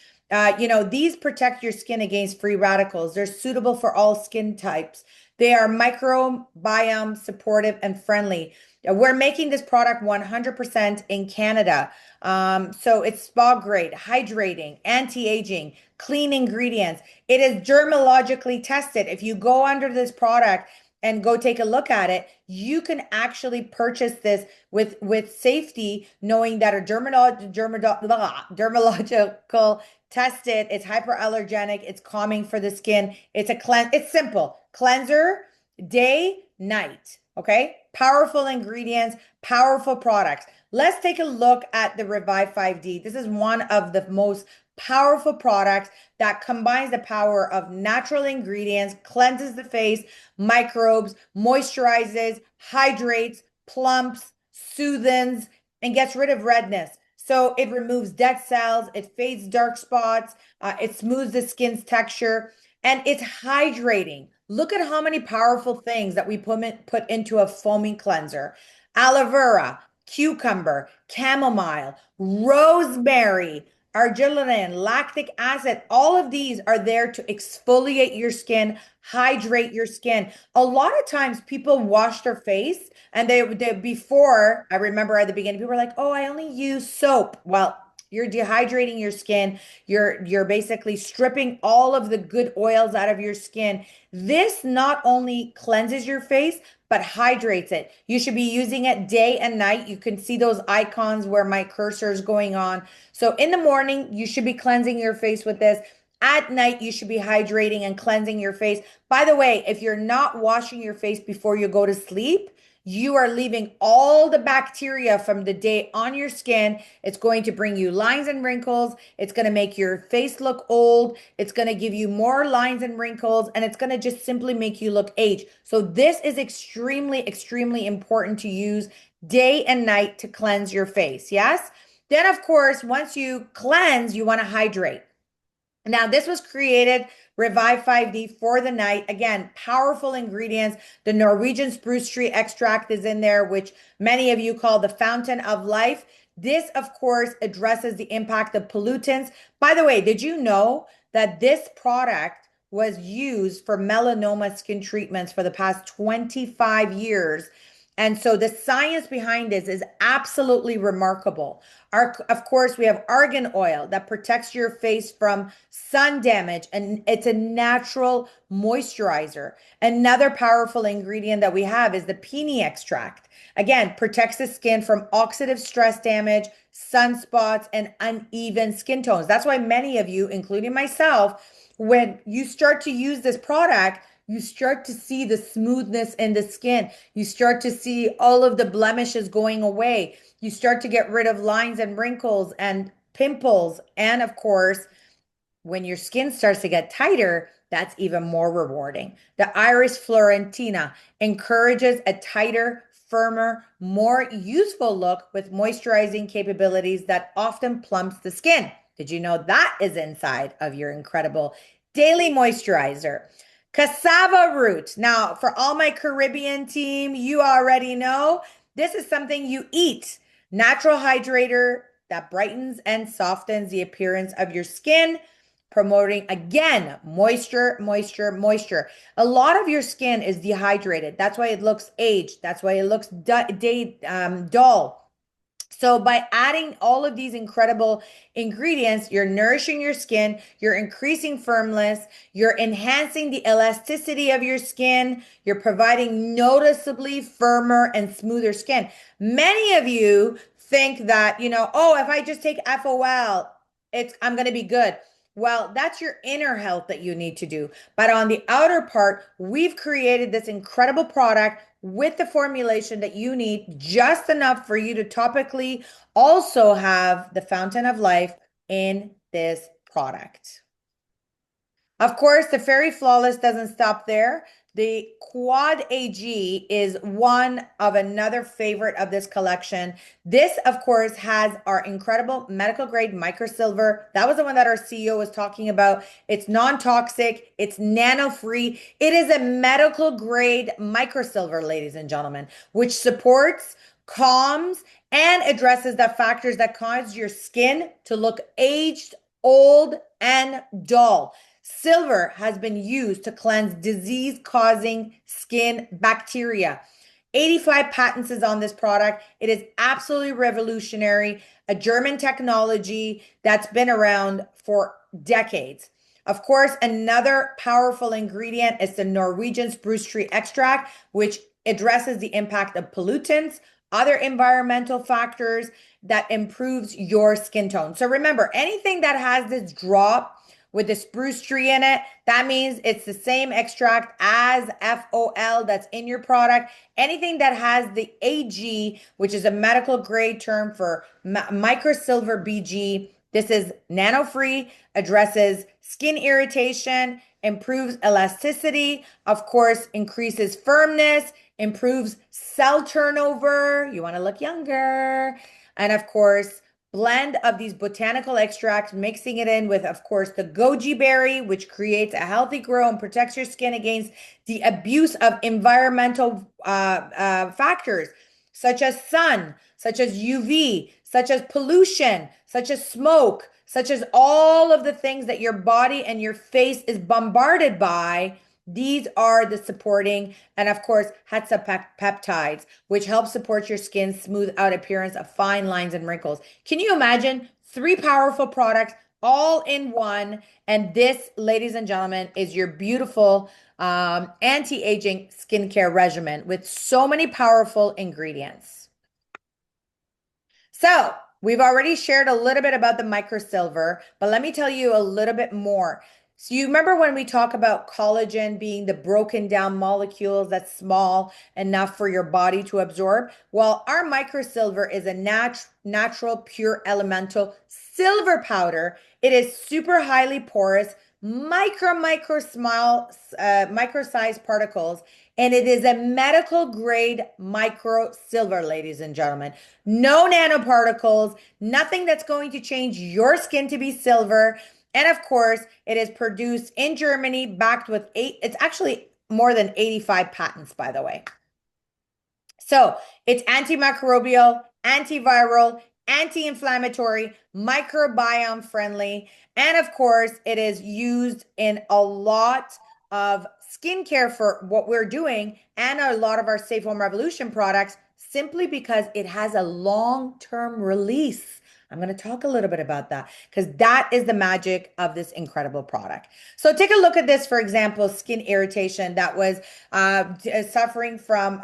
[SPEAKER 3] These protect your skin against free radicals. They're suitable for all skin types. They are microbiome supportive and friendly. We're making this product 100% in Canada. So it's spa grade, hydrating, anti-aging, clean ingredients. It is dermatologically tested. If you go under this product and go take a look at it, you can actually purchase this with safety, knowing that a dermatological tested, it's hyperallergenic, it's calming for the skin. It's simple. Cleanser, day, night. Okay. Powerful ingredients, powerful products. Let's take a look at the Revive 5D. This is one of the most powerful products that combines the power of natural ingredients, cleanses the face, microbes, moisturizes, hydrates, plumps, soothes, and gets rid of redness. So it removes dead cells, it fades dark spots, it smooths the skin's texture, and it's hydrating. Look at how many powerful things that we put into a foaming cleanser. Aloe vera, cucumber, chamomile, rosemary, argirenin, lactic acid. All of these are there to exfoliate your skin, hydrate your skin. A lot of times people wash their face and they before, I remember at the beginning, people were like, oh, I only use soap. Well, you're dehydrating your skin. You're basically stripping all of the good oils out of your skin. This not only cleanses your face, but hydrates it. You should be using it day and night. You can see those icons where my cursor is going on. So in the morning, you should be cleansing your face with this. At night, you should be hydrating and cleansing your face. By the way, if you're not washing your face before you go to sleep, you are leaving all the bacteria from the day on your skin. It's going to bring you lines and wrinkles. It's going to make your face look old. It's going to give you more lines and wrinkles, and it's going to just simply make you look aged. So this is extremely, extremely important to use day and night to cleanse your face. Yes. Then, of course, once you cleanse, you want to hydrate. Now, this was created, Revive 5D, for the night. Again, powerful ingredients. The Norwegian spruce tree extract is in there, which many of you call the fountain of life. This, of course, addresses the impact of pollutants. By the way, did you know that this product was used for melanoma skin treatments for the past 25 years? And so the science behind this is absolutely remarkable. Of course, we have argan oil that protects your face from sun damage, and it's a natural moisturizer. Another powerful ingredient that we have is the peony extract. Again, protects the skin from oxidative stress damage, sunspots, and uneven skin tones. That's why many of you, including myself, when you start to use this product, you start to see the smoothness in the skin. You start to see all of the blemishes going away. You start to get rid of lines and wrinkles and pimples. And of course, when your skin starts to get tighter, that's even more rewarding. The Iris Florentina encourages a tighter, firmer, more useful look with moisturizing capabilities that often plumps the skin. Did you know that is inside of your incredible daily moisturizer? Cassava root. Now, for all my Caribbean team, you already know this is something you eat. Natural hydrator that brightens and softens the appearance of your skin, promoting again moisture, moisture, moisture. A lot of your skin is dehydrated. That's why it looks aged. That's why it looks dull. So by adding all of these incredible ingredients, you're nourishing your skin, you're increasing firmness, you're enhancing the elasticity of your skin, you're providing noticeably firmer and smoother skin. Many of you think that, oh, if I just take FOL, I'm going to be good. Well, that's your inner health that you need to do. But on the outer part, we've created this incredible product with the formulation that you need, just enough for you to topically also have the fountain of life in this product. Of course, the FERI Flawless doesn't stop there. The Quad AG is one of another favorite of this collection. This, of course, has our incredible medical grade microsilver. That was the one that our CEO was talking about. It's non-toxic, it's nano-free. It is a medical grade microsilver, ladies and gentlemen, which supports, calms, and addresses the factors that cause your skin to look aged, old, and dull. Silver has been used to cleanse disease-causing skin bacteria. 85 patents is on this product. It is absolutely revolutionary, a German technology that's been around for decades. Of course, another powerful ingredient is the Norwegian spruce tree extract, which addresses the impact of pollutants, other environmental factors that improves your skin tone. So remember, anything that has this drop with the spruce tree in it, that means it's the same extract as FOL that's in your product. Anything that has the AG, which is a medical grade term for microsilver BG, this is nano-free, addresses skin irritation, improves elasticity, of course, increases firmness, improves cell turnover. You want to look younger. And of course, blend of these botanical extracts, mixing it in with, of course, the goji berry, which creates a healthy glow and protects your skin against the abuse of environmental factors, such as sun, such as UV, such as pollution, such as smoke, such as all of the things that your body and your face is bombarded by. These are the supporting, and of course, hexapeptides, which help support your skin's smooth out appearance of fine lines and wrinkles. Can you imagine 3 powerful products all in one? And this, ladies and gentlemen, is your beautiful anti-aging skincare regimen with so many powerful ingredients. So we've already shared a little bit about the microsilver, but let me tell you a little bit more. So you remember when we talk about collagen being the broken down molecules that's small enough for your body to absorb? Well, our microsilver is a natural, pure elemental silver powder. It is super highly porous, micro-sized particles, and it is a medical grade micro silver, ladies and gentlemen. No nanoparticles, nothing that's going to change your skin to be silver. And of course, it is produced in Germany, backed with it's actually more than 85 patents, by the way. So it's antimicrobial, antiviral, anti-inflammatory, microbiome friendly. And of course, it is used in a lot of skincare for what we're doing and a lot of our Safe Home Revolution products, simply because it has a long-term release. I'm going to talk a little bit about that because that is the magic of this incredible product. So take a look at this, for example, skin irritation that was suffering from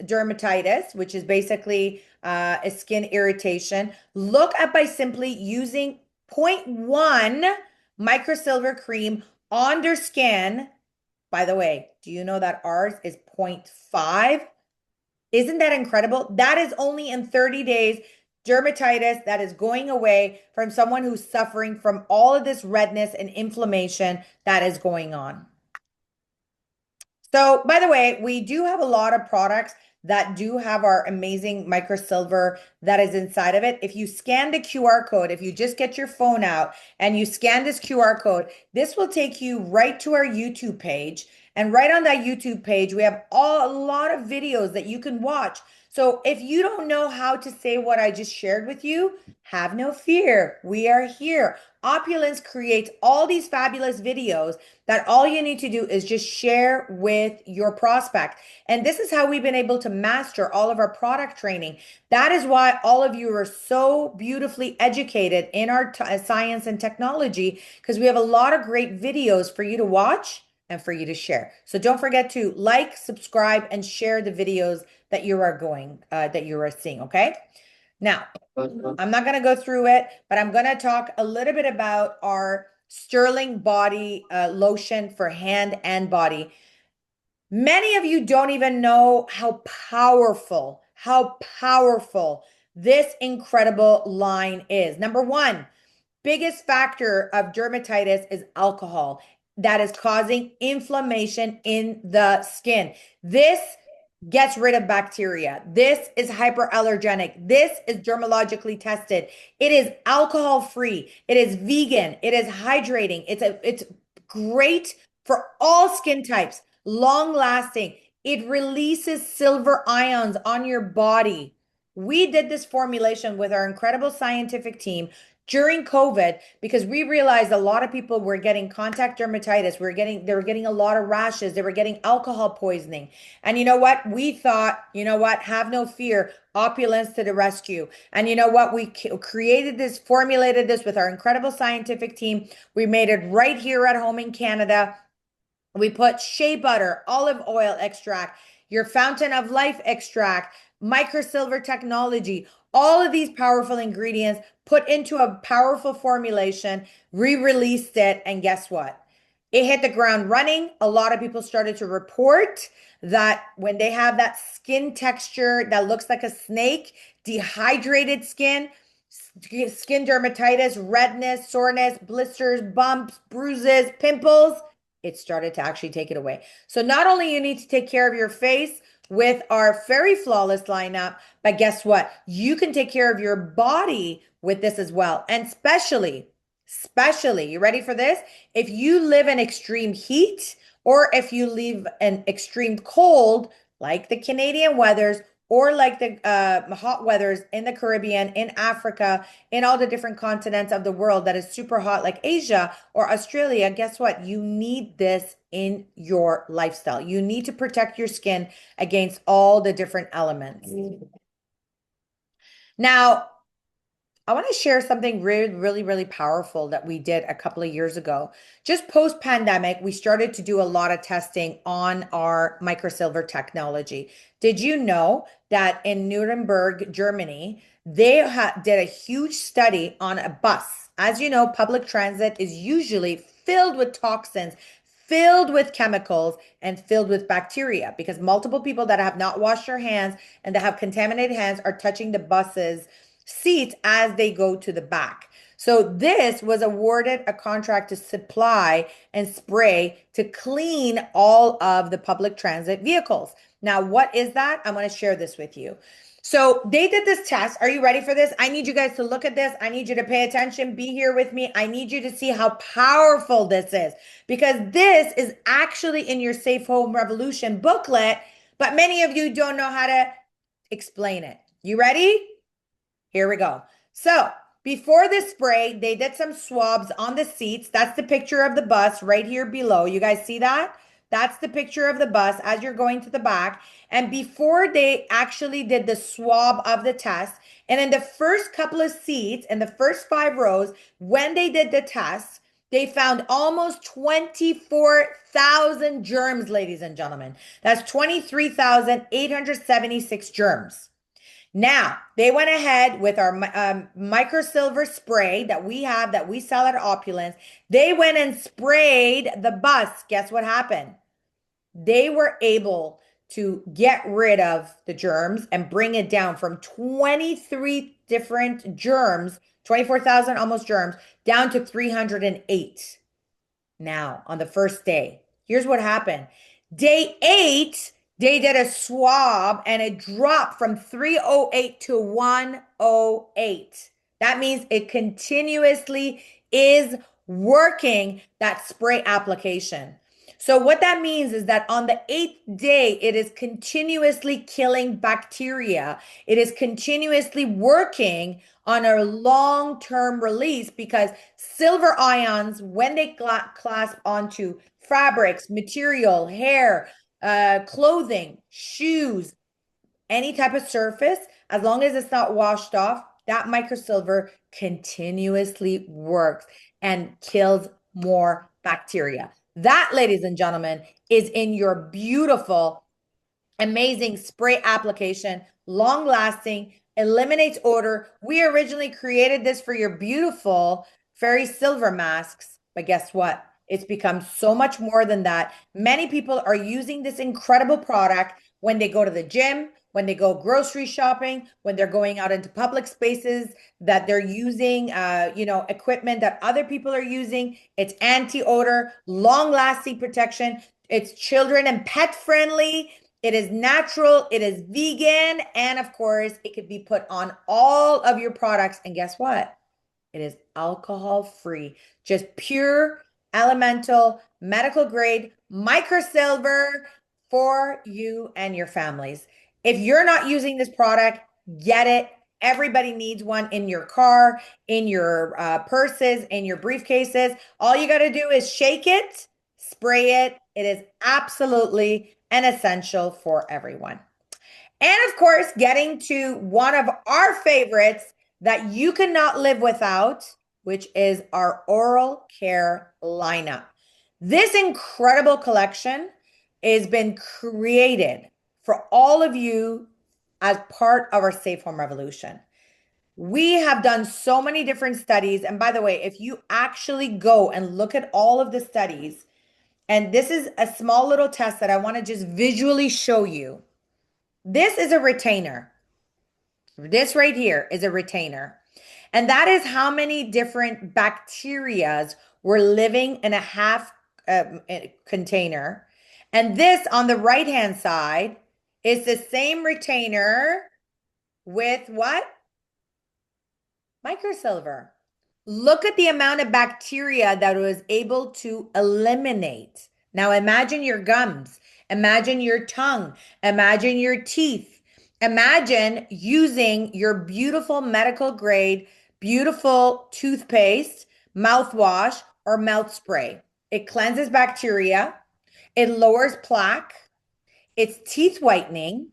[SPEAKER 3] dermatitis, which is basically a skin irritation. Look at by simply using 0.1 microsilver cream on their skin. By the way, do you know that ours is 0.5? Isn't that incredible? That is only in 30 days. Dermatitis that is going away from someone who's suffering from all of this redness and inflammation that is going on. So, by the way, we do have a lot of products that do have our amazing microsilver that is inside of it. If you scan the QR code, if you just get your phone out and you scan this QR code, this will take you right to our YouTube page. And right on that YouTube page, we have a lot of videos that you can watch. So if you don't know how to say what I just shared with you, have no fear. We are here. Opulence creates all these fabulous videos that all you need to do is just share with your prospect. And this is how we've been able to master all of our product training. That is why all of you are so beautifully educated in our science and technology, because we have a lot of great videos for you to watch and for you to share. So don't forget to like, subscribe, and share the videos that you are seeing, okay? Now, I'm not going to go through it, but I'm going to talk a little bit about our Sterling Body lotion for hand and body. Many of you don't even know how powerful this incredible line is. Number one, biggest factor of dermatitis is alcohol that is causing inflammation in the skin. This gets rid of bacteria. This is hyperallergenic. This is dermatologically tested. It is alcohol free. It is vegan. It is hydrating. It's great for all skin types, long lasting. It releases silver ions on your body. We did this formulation with our incredible scientific team during COVID because we realized a lot of people were getting contact dermatitis. They were getting a lot of rashes. They were getting alcohol poisoning. And you know what? We thought, you know what? Have no fear. Opulence to the rescue. And you know what? We created this, formulated this with our incredible scientific team. We made it right here at home in Canada. We put shea butter, olive oil extract, your fountain of life extract, microsilver technology, all of these powerful ingredients put into a powerful formulation, re-released it, and guess what? It hit the ground running. A lot of people started to report that when they have that skin texture that looks like a snake, dehydrated skin dermatitis, redness, soreness, blisters, bumps, bruises, pimples, it started to actually take it away. So not only you need to take care of your face with our FERI Flawless lineup, but guess what? You can take care of your body with this as well. And especially, you ready for this? If you live in extreme heat or if you live in extreme cold, like the Canadian weathers, or like the hot weathers in the Caribbean, in Africa, in all the different continents of the world that is super hot, like Asia or Australia, guess what? You need this in your lifestyle. You need to protect your skin against all the different elements. Now, I want to share something really powerful that we did a couple of years ago. Just post pandemic, we started to do a lot of testing on our microsilver technology. Did you know that in Nuremberg, Germany, they did a huge study on a bus? As you know, public transit is usually filled with toxins, filled with chemicals, and filled with bacteria because multiple people that have not washed their hands and that have contaminated hands are touching the buses seats as they go to the back. So this was awarded a contract to supply and spray to clean all of the public transit vehicles. Now, what is that? I'm going to share this with you. So they did this test. Are you ready for this? I need you guys to look at this. I need you to pay attention. Be here with me. I need you to see how powerful this is because this is actually in your Safe Home Revolution booklet, but many of you don't know how to explain it. You ready? Here we go. So before this spray, they did some swabs on the seats. That's the picture of the bus right here below. You guys see that? That's the picture of the bus as you're going to the back. And before they actually did the swab of the test, and in the first couple of seats, in the first 5 rows, when they did the test, they found almost 24,000 germs, ladies and gentlemen. That's 23,876 germs. Now, they went ahead with our microsilver spray that we have, that we sell at Opulence. They went and sprayed the bus. Guess what happened? They were able to get rid of the germs and bring it down from 23 different germs, 24,000 almost germs, down to 308. Now, on the first day, here's what happened. Day 8, they did a swab and it dropped from 308 to 108. That means it continuously is working that spray application. So what that means is that on the 8th day, it is continuously killing bacteria. It is continuously working on a long-term release because silver ions, when they clasp onto fabrics, material, hair, clothing, shoes, any type of surface, as long as it's not washed off, that microsilver continuously works and kills more bacteria. That, ladies and gentlemen, is in your beautiful, amazing spray application, long lasting, eliminates odor. We originally created this for your beautiful FERI silver masks, but guess what? It's become so much more than that. Many people are using this incredible product when they go to the gym, when they go grocery shopping, when they're going out into public spaces, that they're using, equipment that other people are using. It's anti-odor, long-lasting protection. It's children and pet friendly. It is natural, it is vegan, and of course, it could be put on all of your products. And guess what? It is alcohol free, just pure elemental medical grade microsilver for you and your families. If you're not using this product, get it. Everybody needs one in your car, in your purses, in your briefcases. All you got to do is shake it, spray it. It is absolutely an essential for everyone. And of course, getting to one of our favorites that you cannot live without, which is our oral care lineup. This incredible collection has been created for all of you as part of our Safe Home Revolution. We have done so many different studies. And by the way, if you actually go and look at all of the studies, and this is a small little test that I want to just visually show you. This is a retainer. This right here is a retainer. And that is how many different bacterias were living in a half container. And this on the right-hand side is the same retainer with what? Microsilver. Look at the amount of bacteria that it was able to eliminate. Now imagine your gums, imagine your tongue, imagine your teeth. Imagine using your beautiful medical grade, beautiful toothpaste, mouthwash, or mouth spray. It cleanses bacteria, it lowers plaque, it's teeth whitening,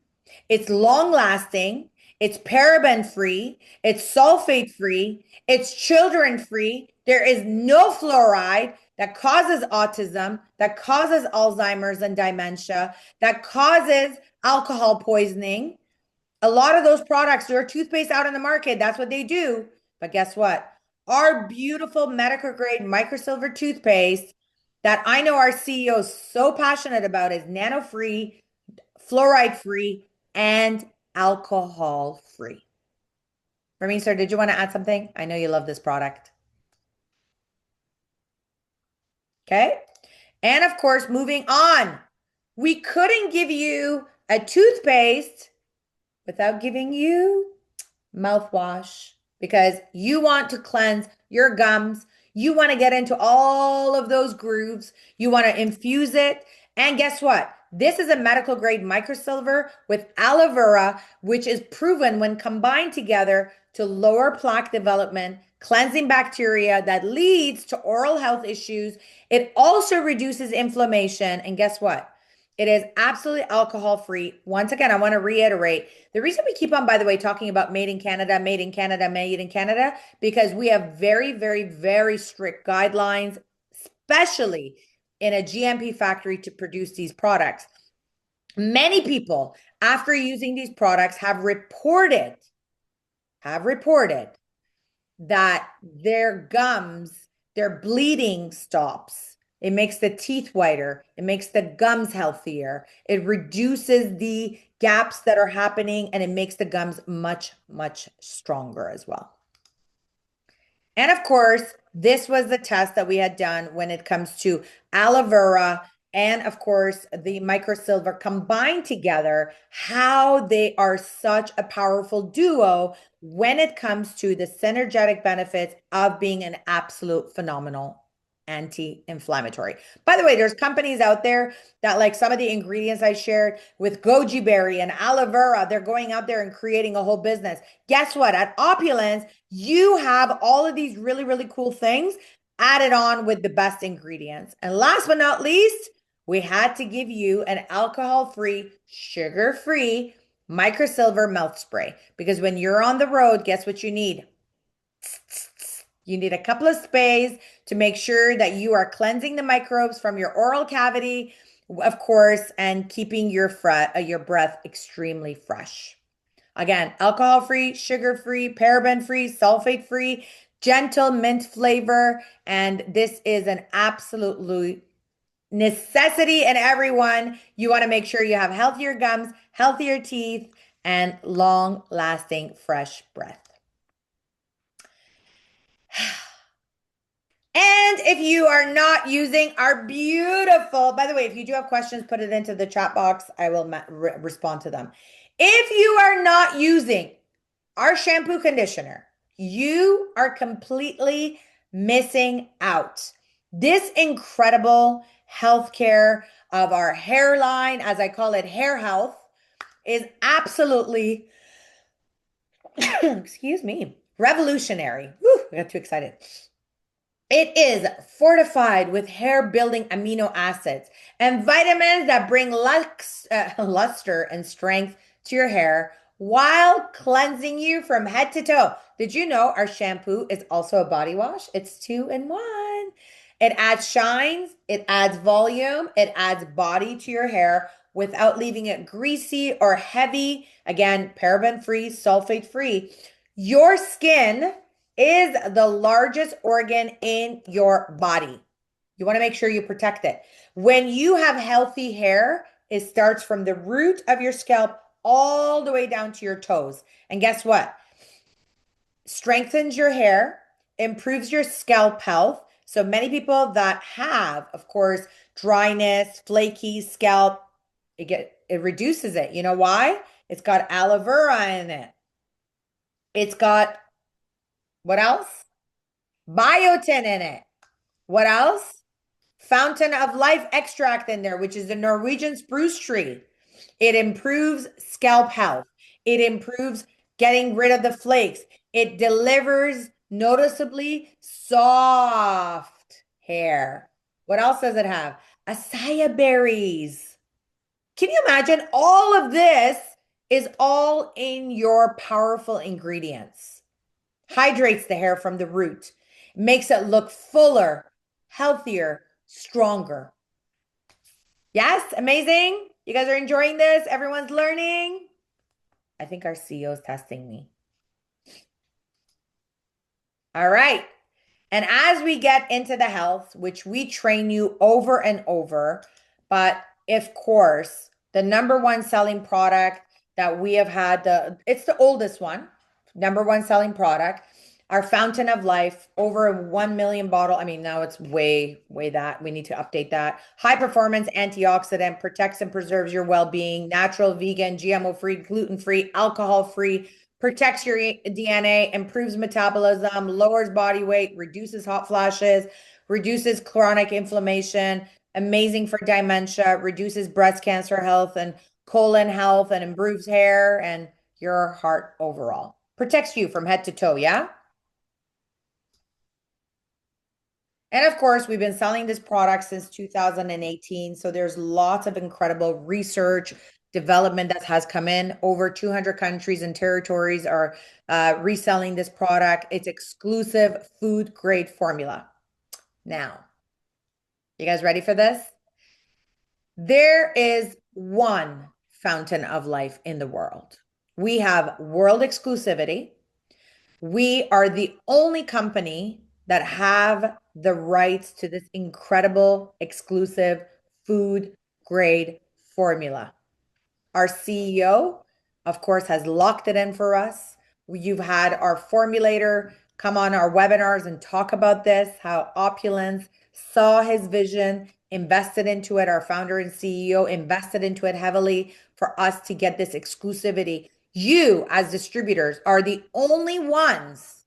[SPEAKER 3] it's long lasting, it's paraben free, it's sulfate free, it's children free. There is no fluoride that causes autism, that causes Alzheimer's and dementia, that causes alcohol poisoning. A lot of those products, there are toothpaste out in the market. That's what they do. But guess what? Our beautiful medical grade microsilver toothpaste that I know our CEO is so passionate about is nano free, fluoride free, and alcohol free. Ramin, sir, did you want to add something? I know you love this product. Okay. And of course, moving on, we couldn't give you a toothpaste without giving you mouthwash because you want to cleanse your gums. You want to get into all of those grooves. You want to infuse it. And guess what? This is a medical grade microsilver with aloe vera, which is proven when combined together to lower plaque development, cleansing bacteria that leads to oral health issues. It also reduces inflammation. And guess what? It is absolutely alcohol free. Once again, I want to reiterate the reason we keep on, by the way, talking about made in Canada, made in Canada, made in Canada, because we have very, very, very strict guidelines, especially in a GMP factory to produce these products. Many people, after using these products, have reported that their gums, their bleeding stops. It makes the teeth whiter. It makes the gums healthier. It reduces the gaps that are happening, and it makes the gums much, much stronger as well. And of course, this was the test that we had done when it comes to aloe vera and of course the microsilver combined together, how they are such a powerful duo when it comes to the synergetic benefits of being an absolute phenomenal anti-inflammatory. By the way, there's companies out there that, like some of the ingredients I shared with goji berry and aloe vera, they're going out there and creating a whole business. Guess what? At Opulence, you have all of these really, really cool things added on with the best ingredients. And last but not least, we had to give you an alcohol-free, sugar-free microsilver mouth spray, because when you're on the road, guess what you need? You need a couple of sprays to make sure that you are cleansing the microbes from your oral cavity, of course, and keeping your breath extremely fresh. Again, alcohol-free, sugar-free, paraben-free, sulfate-free, gentle mint flavor, and this is an absolute necessity. And everyone, you want to make sure you have healthier gums, healthier teeth, and long-lasting fresh breath. And if you are not using our beautiful, by the way, if you do have questions, put it into the chat box. I will respond to them. If you are not using our shampoo conditioner, you are completely missing out. This incredible healthcare of our hairline, as I call it, hair health, is absolutely, excuse me, revolutionary. Whew, I got too excited. It is fortified with hair-building amino acids and vitamins that bring luster and strength to your hair while cleansing you from head to toe. Did you know our shampoo is also a body wash? It's 2-in-1. It adds shines, it adds volume, it adds body to your hair without leaving it greasy or heavy. Again, paraben-free, sulfate-free. Your skin is the largest organ in your body. You want to make sure you protect it. When you have healthy hair, it starts from the root of your scalp all the way down to your toes. And guess what? Strengthens your hair, improves your scalp health. So many people that have, of course, dryness, flaky scalp, it reduces it. You know why? It's got aloe vera in it. It's got what else? Biotin in it. What else? Fountain of life extract in there, which is the Norwegian spruce tree. It improves scalp health. It improves getting rid of the flakes. It delivers noticeably soft hair. What else does it have? Acai berries. Can you imagine? All of this is all in your powerful ingredients. Hydrates the hair from the root, makes it look fuller, healthier, stronger. Yes, amazing. You guys are enjoying this? Everyone's learning? I think our CEO is testing me. All right. And as we get into the health, which we train you over and over, but of course, the number one selling product that we have had, it's the oldest one, number one selling product, our Fountain of Life, over 1 million bottle. I mean, now it's way that. We need to update that. High performance antioxidant, protects and preserves your well-being, natural, vegan, GMO-free, gluten-free, alcohol-free, protects your DNA, improves metabolism, lowers body weight, reduces hot flashes, reduces chronic inflammation, amazing for dementia, reduces breast cancer health and colon health, and improves hair and your heart overall. Protects you from head to toe, yeah? And of course, we've been selling this product since 2018. So there's lots of incredible research, development that has come in. Over 200 countries and territories are reselling this product. It's exclusive food grade formula. Now, you guys ready for this? There is one Fountain of Life in the world. We have world exclusivity. We are the only company that have the rights to this incredible exclusive food grade formula. Our CEO, of course, has locked it in for us. You've had our formulator come on our webinars and talk about this, how Opulence saw his vision invested into it. Our founder and CEO invested into it heavily for us to get this exclusivity. You, as distributors, are the only ones,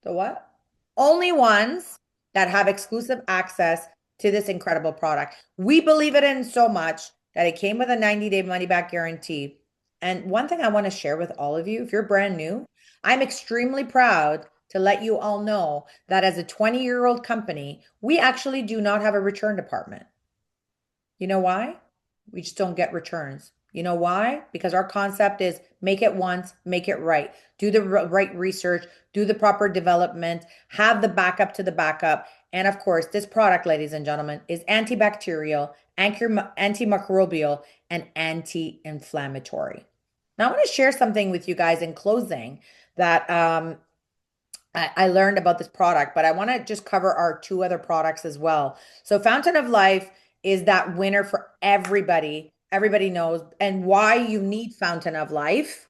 [SPEAKER 3] the what? Only ones that have exclusive access to this incredible product. We believe it in so much that it came with a 90-day money-back guarantee. And one thing I want to share with all of you, if you're brand new, I'm extremely proud to let you all know that as a 20-year-old company, we actually do not have a return department. You know why? We just don't get returns. You know why? Because our concept is make it once, make it right. Do the right research, do the proper development, have the backup to the backup. And of course, this product, ladies and gentlemen, is antibacterial, antimicrobial, and anti-inflammatory. Now, I want to share something with you guys in closing that I learned about this product, but I want to just cover our two other products as well. So Fountain of Life is that winner for everybody. Everybody knows. And why you need Fountain of Life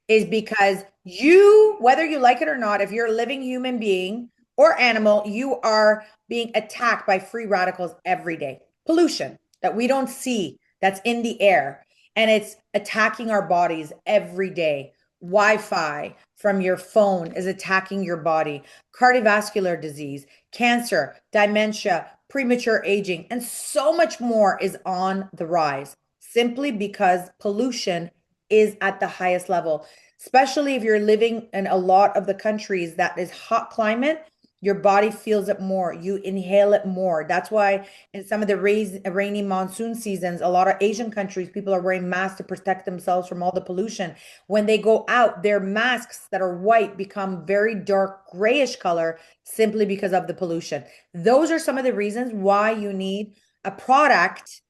[SPEAKER 3] is because you, whether you like it or not, if you're a living human being or animal, you are being attacked by free radicals every day. Pollution that we don't see, that's in the air, and it's attacking our bodies every day. Wi-Fi from your phone is attacking your body. Cardiovascular disease, cancer, dementia, premature aging, and so much more is on the rise simply because pollution is at the highest level, especially if you're living in a lot of the countries that is hot climate. Your body feels it more. You inhale it more. That's why in some of the rainy monsoon seasons, a lot of Asian countries, people are wearing masks to protect themselves from all the pollution. When they go out, their masks that are white become very dark grayish color simply because of the pollution. Those are some of the reasons why you need a product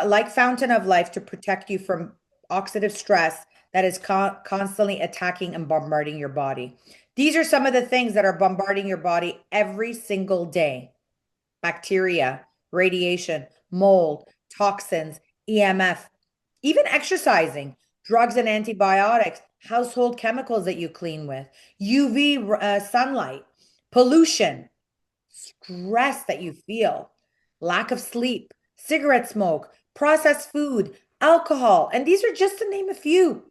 [SPEAKER 3] like Fountain of Life to protect you from oxidative stress that is constantly attacking and bombarding your body. These are some of the things that are bombarding your body every single day: bacteria, radiation, mold, toxins, EMF, even exercising, drugs and antibiotics, household chemicals that you clean with, UV sunlight, pollution, stress that you feel, lack of sleep, cigarette smoke, processed food, alcohol. And these are just to name a few.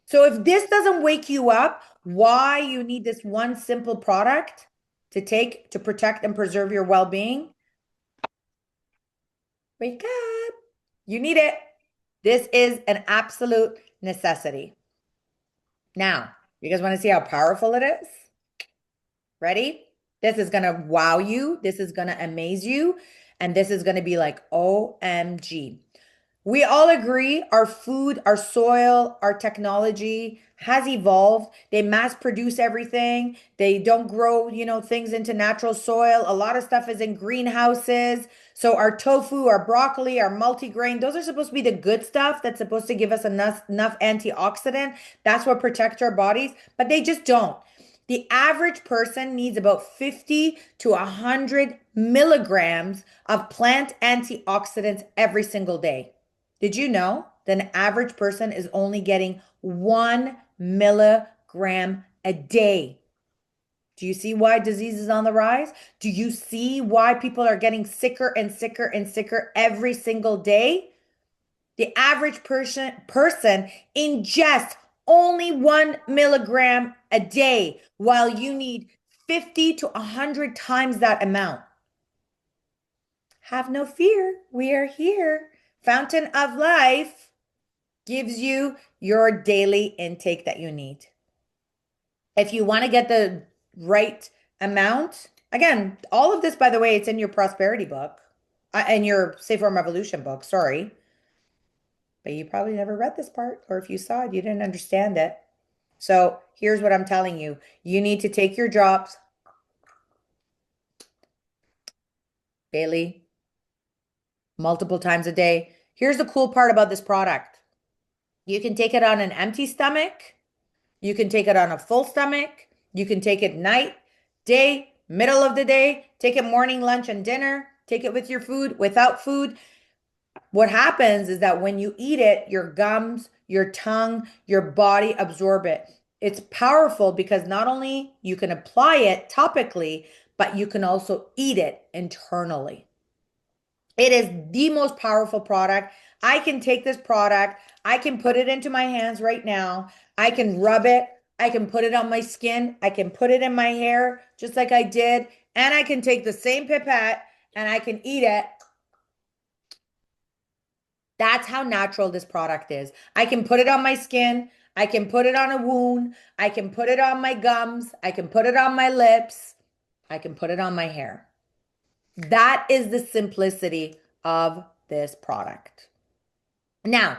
[SPEAKER 3] So if this doesn't wake you up, why you need this one simple product to take to protect and preserve your well-being, wake up. You need it. This is an absolute necessity. Now, you guys want to see how powerful it is? Ready? This is going to wow you. This is going to amaze you. And this is going to be like, OMG. We all agree our food, our soil, our technology has evolved. They mass produce everything. They don't grow, things into natural soil. A lot of stuff is in greenhouses. So our tofu, our broccoli, our multigrain, those are supposed to be the good stuff that's supposed to give us enough antioxidant. That's what protects our bodies, but they just don't. The average person needs about 50 to 100 milligrams of plant antioxidants every single day. Did you know that an average person is only getting 1 milligram a day? Do you see why disease is on the rise? Do you see why people are getting sicker and sicker and sicker every single day? The average person ingests only 1 milligram a day, while you need 50 to 100 times that amount. Have no fear, we are here. Fountain of Life gives you your daily intake that you need. If you want to get the right amount, again, all of this, by the way, it's in your prosperity book, in your Safe Form Revolution book, sorry. But you probably never read this part, or if you saw it, you didn't understand it. So here's what I'm telling you. You need to take your drops daily, multiple times a day. Here's the cool part about this product. You can take it on an empty stomach. You can take it on a full stomach. You can take it night, day, middle of the day. Take it morning, lunch, and dinner. Take it with your food, without food. What happens is that when you eat it, your gums, your tongue, your body absorb it. It's powerful because not only you can apply it topically, but you can also eat it internally. It is the most powerful product. I can take this product, I can put it into my hands right now. I can rub it, I can put it on my skin, I can put it in my hair, just like I did, and I can take the same pipette and I can eat it. That's how natural this product is. I can put it on my skin, I can put it on a wound, I can put it on my gums, I can put it on my lips, I can put it on my hair. That is the simplicity of this product. Now,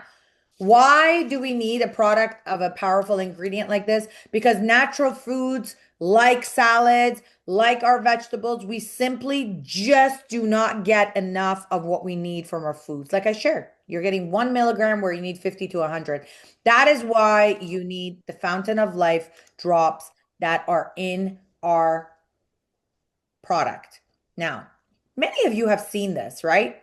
[SPEAKER 3] why do we need a product of a powerful ingredient like this? Because natural foods like salads, like our vegetables, we simply just do not get enough of what we need from our foods. Like I shared, you're getting 1 milligram where you need 50 to 100. That is why you need the Fountain of Life drops that are in our product. Now, many of you have seen this, right?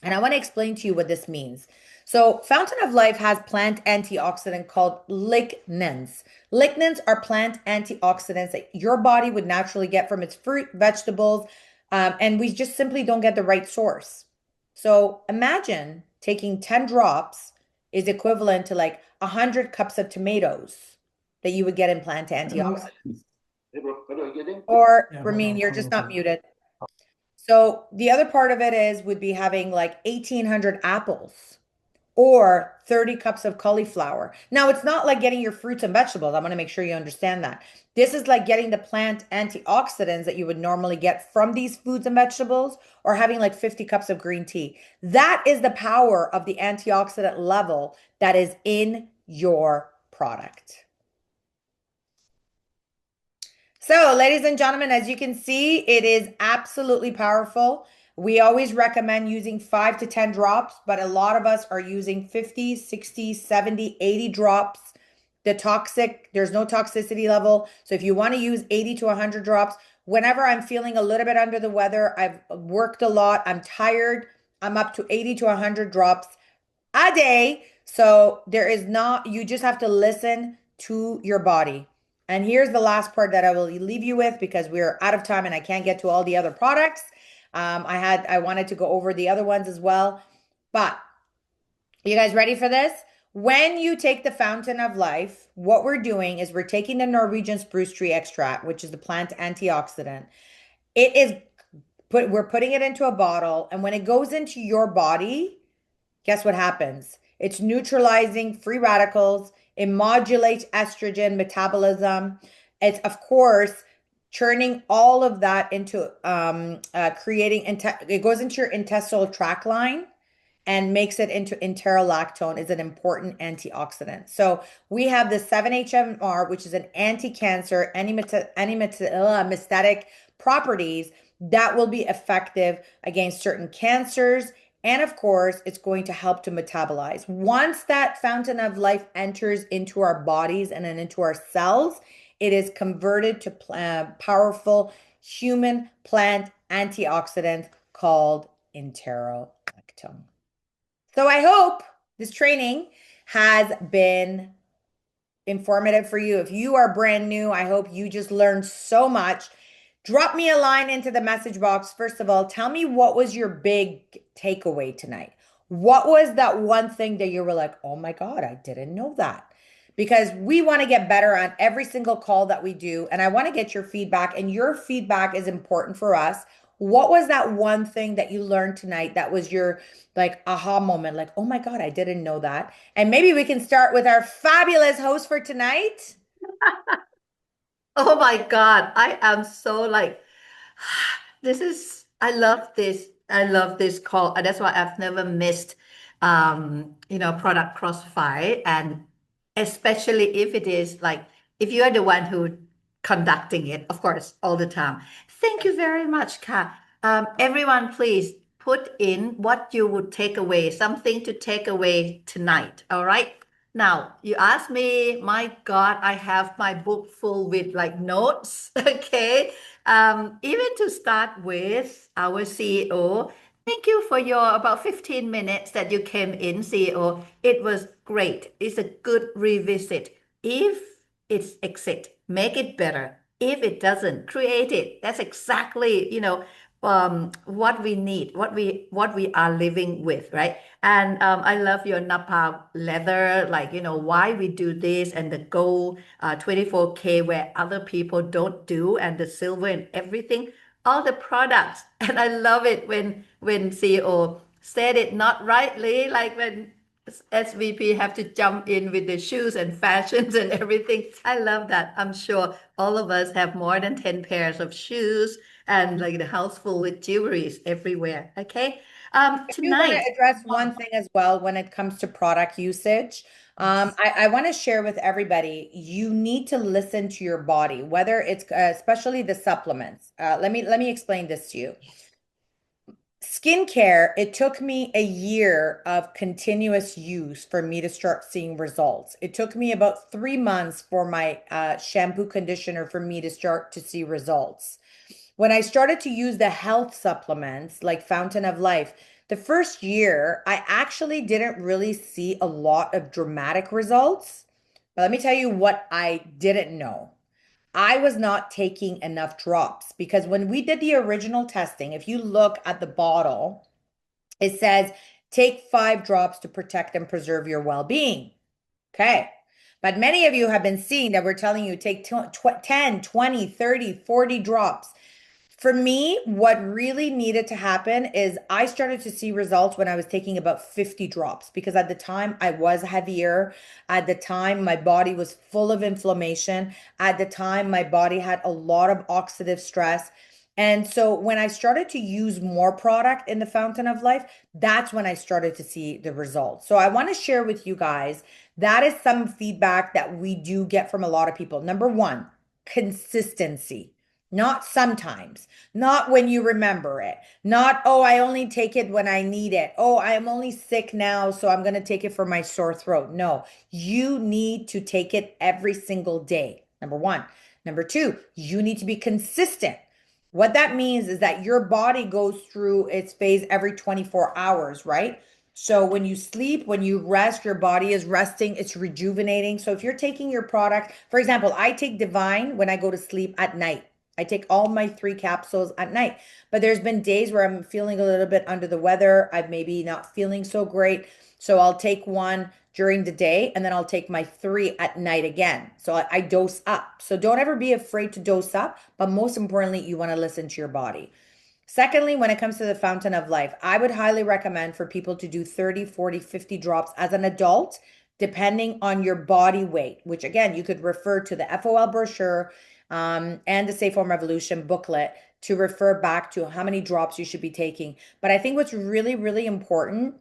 [SPEAKER 3] And I want to explain to you what this means. So, Fountain of Life has plant antioxidant called lignans. Lignans are plant antioxidants that your body would naturally get from its fruit, vegetables, and we just simply don't get the right source. So, imagine taking 10 drops is equivalent to like 100 cups of tomatoes that you would get in plant antioxidants. Or, Ramin, you're just not muted. So the other part of it would be having like 1,800 apples or 30 cups of cauliflower. Now, it's not like getting your fruits and vegetables. I want to make sure you understand that. This is like getting the plant antioxidants that you would normally get from these foods and vegetables, or having like 50 cups of green tea. That is the power of the antioxidant level that is in your product. So, ladies and gentlemen, as you can see, it is absolutely powerful. We always recommend using 5 to 10 drops, but a lot of us are using 50, 60, 70, 80 drops. There's no toxicity level. So if you want to use 80 to 100 drops, whenever I'm feeling a little bit under the weather, I've worked a lot, I'm tired, I'm up to 80 to 100 drops a day. So you just have to listen to your body. And here's the last part that I will leave you with, because we're out of time and I can't get to all the other products. I wanted to go over the other ones as well, but you guys ready for this? When you take the Fountain of Life, what we're doing is we're taking the Norwegian spruce tree extract, which is the plant antioxidant. We're putting it into a bottle, and when it goes into your body, guess what happens? It's neutralizing free radicals. It modulates estrogen metabolism. It's, of course, churning all of that into it goes into your intestinal tract line and makes it into enterolactone, is an important antioxidant. So we have the 7-HMR, which is an anti-cancer, anti-metastatic properties that will be effective against certain cancers. And of course, it's going to help to metabolize. Once that Fountain of Life enters into our bodies and then into our cells, it is converted to powerful human plant antioxidant called enterolactone. So I hope this training has been informative for you. If you are brand new, I hope you just learned so much. Drop me a line into the message box. First of all, tell me, what was your big takeaway tonight? What was that one thing that you were like, oh my God, I didn't know that? Because we want to get better on every single call that we do. And I want to get your feedback, and your feedback is important for us. What was that one thing that you learned tonight that was your like aha moment? Like, oh my God, I didn't know that. And maybe we can start with our fabulous host for tonight.
[SPEAKER 1] Oh my God, I am so like, I love this. I love this call. And that's why I've never missed, product Crossfire. And especially if it is like, if you are the one who conducting it, of course, all the time. Thank you very much, Ka. Everyone, please put in what you would take away, something to take away tonight. All right. Now, you asked me, my God, I have my book full with like notes. Okay. Even to start with our CEO, thank you for your about 15 minutes that you came in, CEO. It was great. It's a good revisit. If it's exit, make it better. If it doesn't, create it. That's exactly, what we need, what we are living with, right? And I love your Napa leather, like, why we do this, and the gold 24K where other people don't do, and the silver and everything, all the products. And I love it when CEO said it not rightly, like when SVP have to jump in with the shoes and fashions and everything. I love that. I'm sure all of us have more than 10 pairs of shoes and like the house full with jewelries everywhere. Okay.
[SPEAKER 3] I do want to
[SPEAKER 1] Tonight.
[SPEAKER 3] address one thing as well when it comes to product usage. I want to share with everybody, you need to listen to your body, whether it's especially the supplements. Let me explain this to you. Skincare, it took me a year of continuous use for me to start seeing results. It took me about 3 months for my shampoo conditioner for me to start to see results. When I started to use the health supplements like Fountain of Life, the first year, I actually didn't really see a lot of dramatic results. But let me tell you what I didn't know. I was not taking enough drops because when we did the original testing, if you look at the bottle, it says take 5 drops to protect and preserve your well being. Okay. But many of you have been seeing that we're telling you take 10, 20, 30, 40 drops. For me, what really needed to happen is I started to see results when I was taking about 50 drops because at the time I was heavier. At the time, my body was full of inflammation. At the time, my body had a lot of oxidative stress. And so when I started to use more product in the Fountain of Life, that's when I started to see the results. So I want to share with you guys that is some feedback that we do get from a lot of people. Number one, consistency. Not sometimes, not when you remember it, not, oh, I only take it when I need it. Oh, I am only sick now, so I'm going to take it for my sore throat. No, you need to take it every single day. Number one. Number two, you need to be consistent. What that means is that your body goes through its phase every 24 hours, right? So when you sleep, when you rest, your body is resting, it's rejuvenating. So if you're taking your product, for example, I take Divine when I go to sleep at night. I take all my 3 capsules at night, but there's been days where I'm feeling a little bit under the weather. I'm maybe not feeling so great. So I'll take one during the day and then I'll take my 3 at night again. So I dose up. So don't ever be afraid to dose up, but most importantly, you want to listen to your body. Secondly, when it comes to the Fountain of Life, I would highly recommend for people to do 30, 40, 50 drops as an adult, depending on your body weight, which again, you could refer to the FOL brochure and the Safe Home Revolution booklet to refer back to how many drops you should be taking. But I think what's really, really important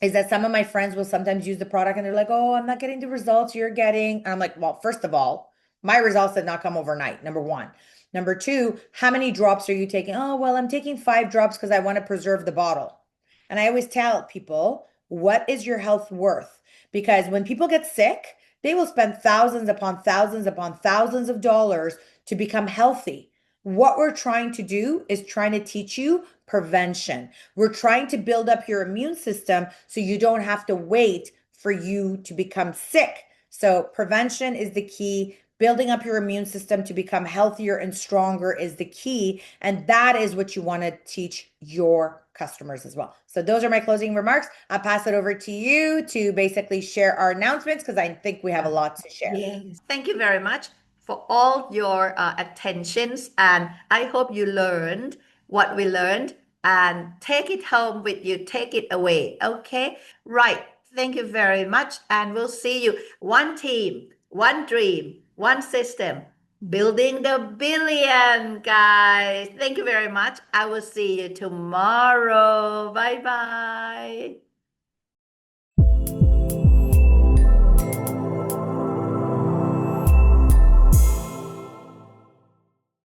[SPEAKER 3] is that some of my friends will sometimes use the product and they're like, oh, I'm not getting the results you're getting. And I'm like, well, first of all, my results did not come overnight, number one. Number two, how many drops are you taking? Oh, well, I'm taking 5 drops because I want to preserve the bottle. And I always tell people, what is your health worth? Because when people get sick, they will spend thousands upon thousands of dollars to become healthy. What we're trying to do is trying to teach you prevention. We're trying to build up your immune system so you don't have to wait for you to become sick. So prevention is the key. Building up your immune system to become healthier and stronger is the key. And that is what you want to teach your customers as well. So those are my closing remarks. I'll pass it over to you to basically share our announcements because I think we have a lot to share.
[SPEAKER 1] Yes. Thank you very much for all your attentions. And I hope you learned what we learned and take it home with you, take it away. Okay. Right. Thank you very much. And we'll see you. One team, one dream, one system, building the billion, guys. Thank you very much. I will see you tomorrow. Bye bye.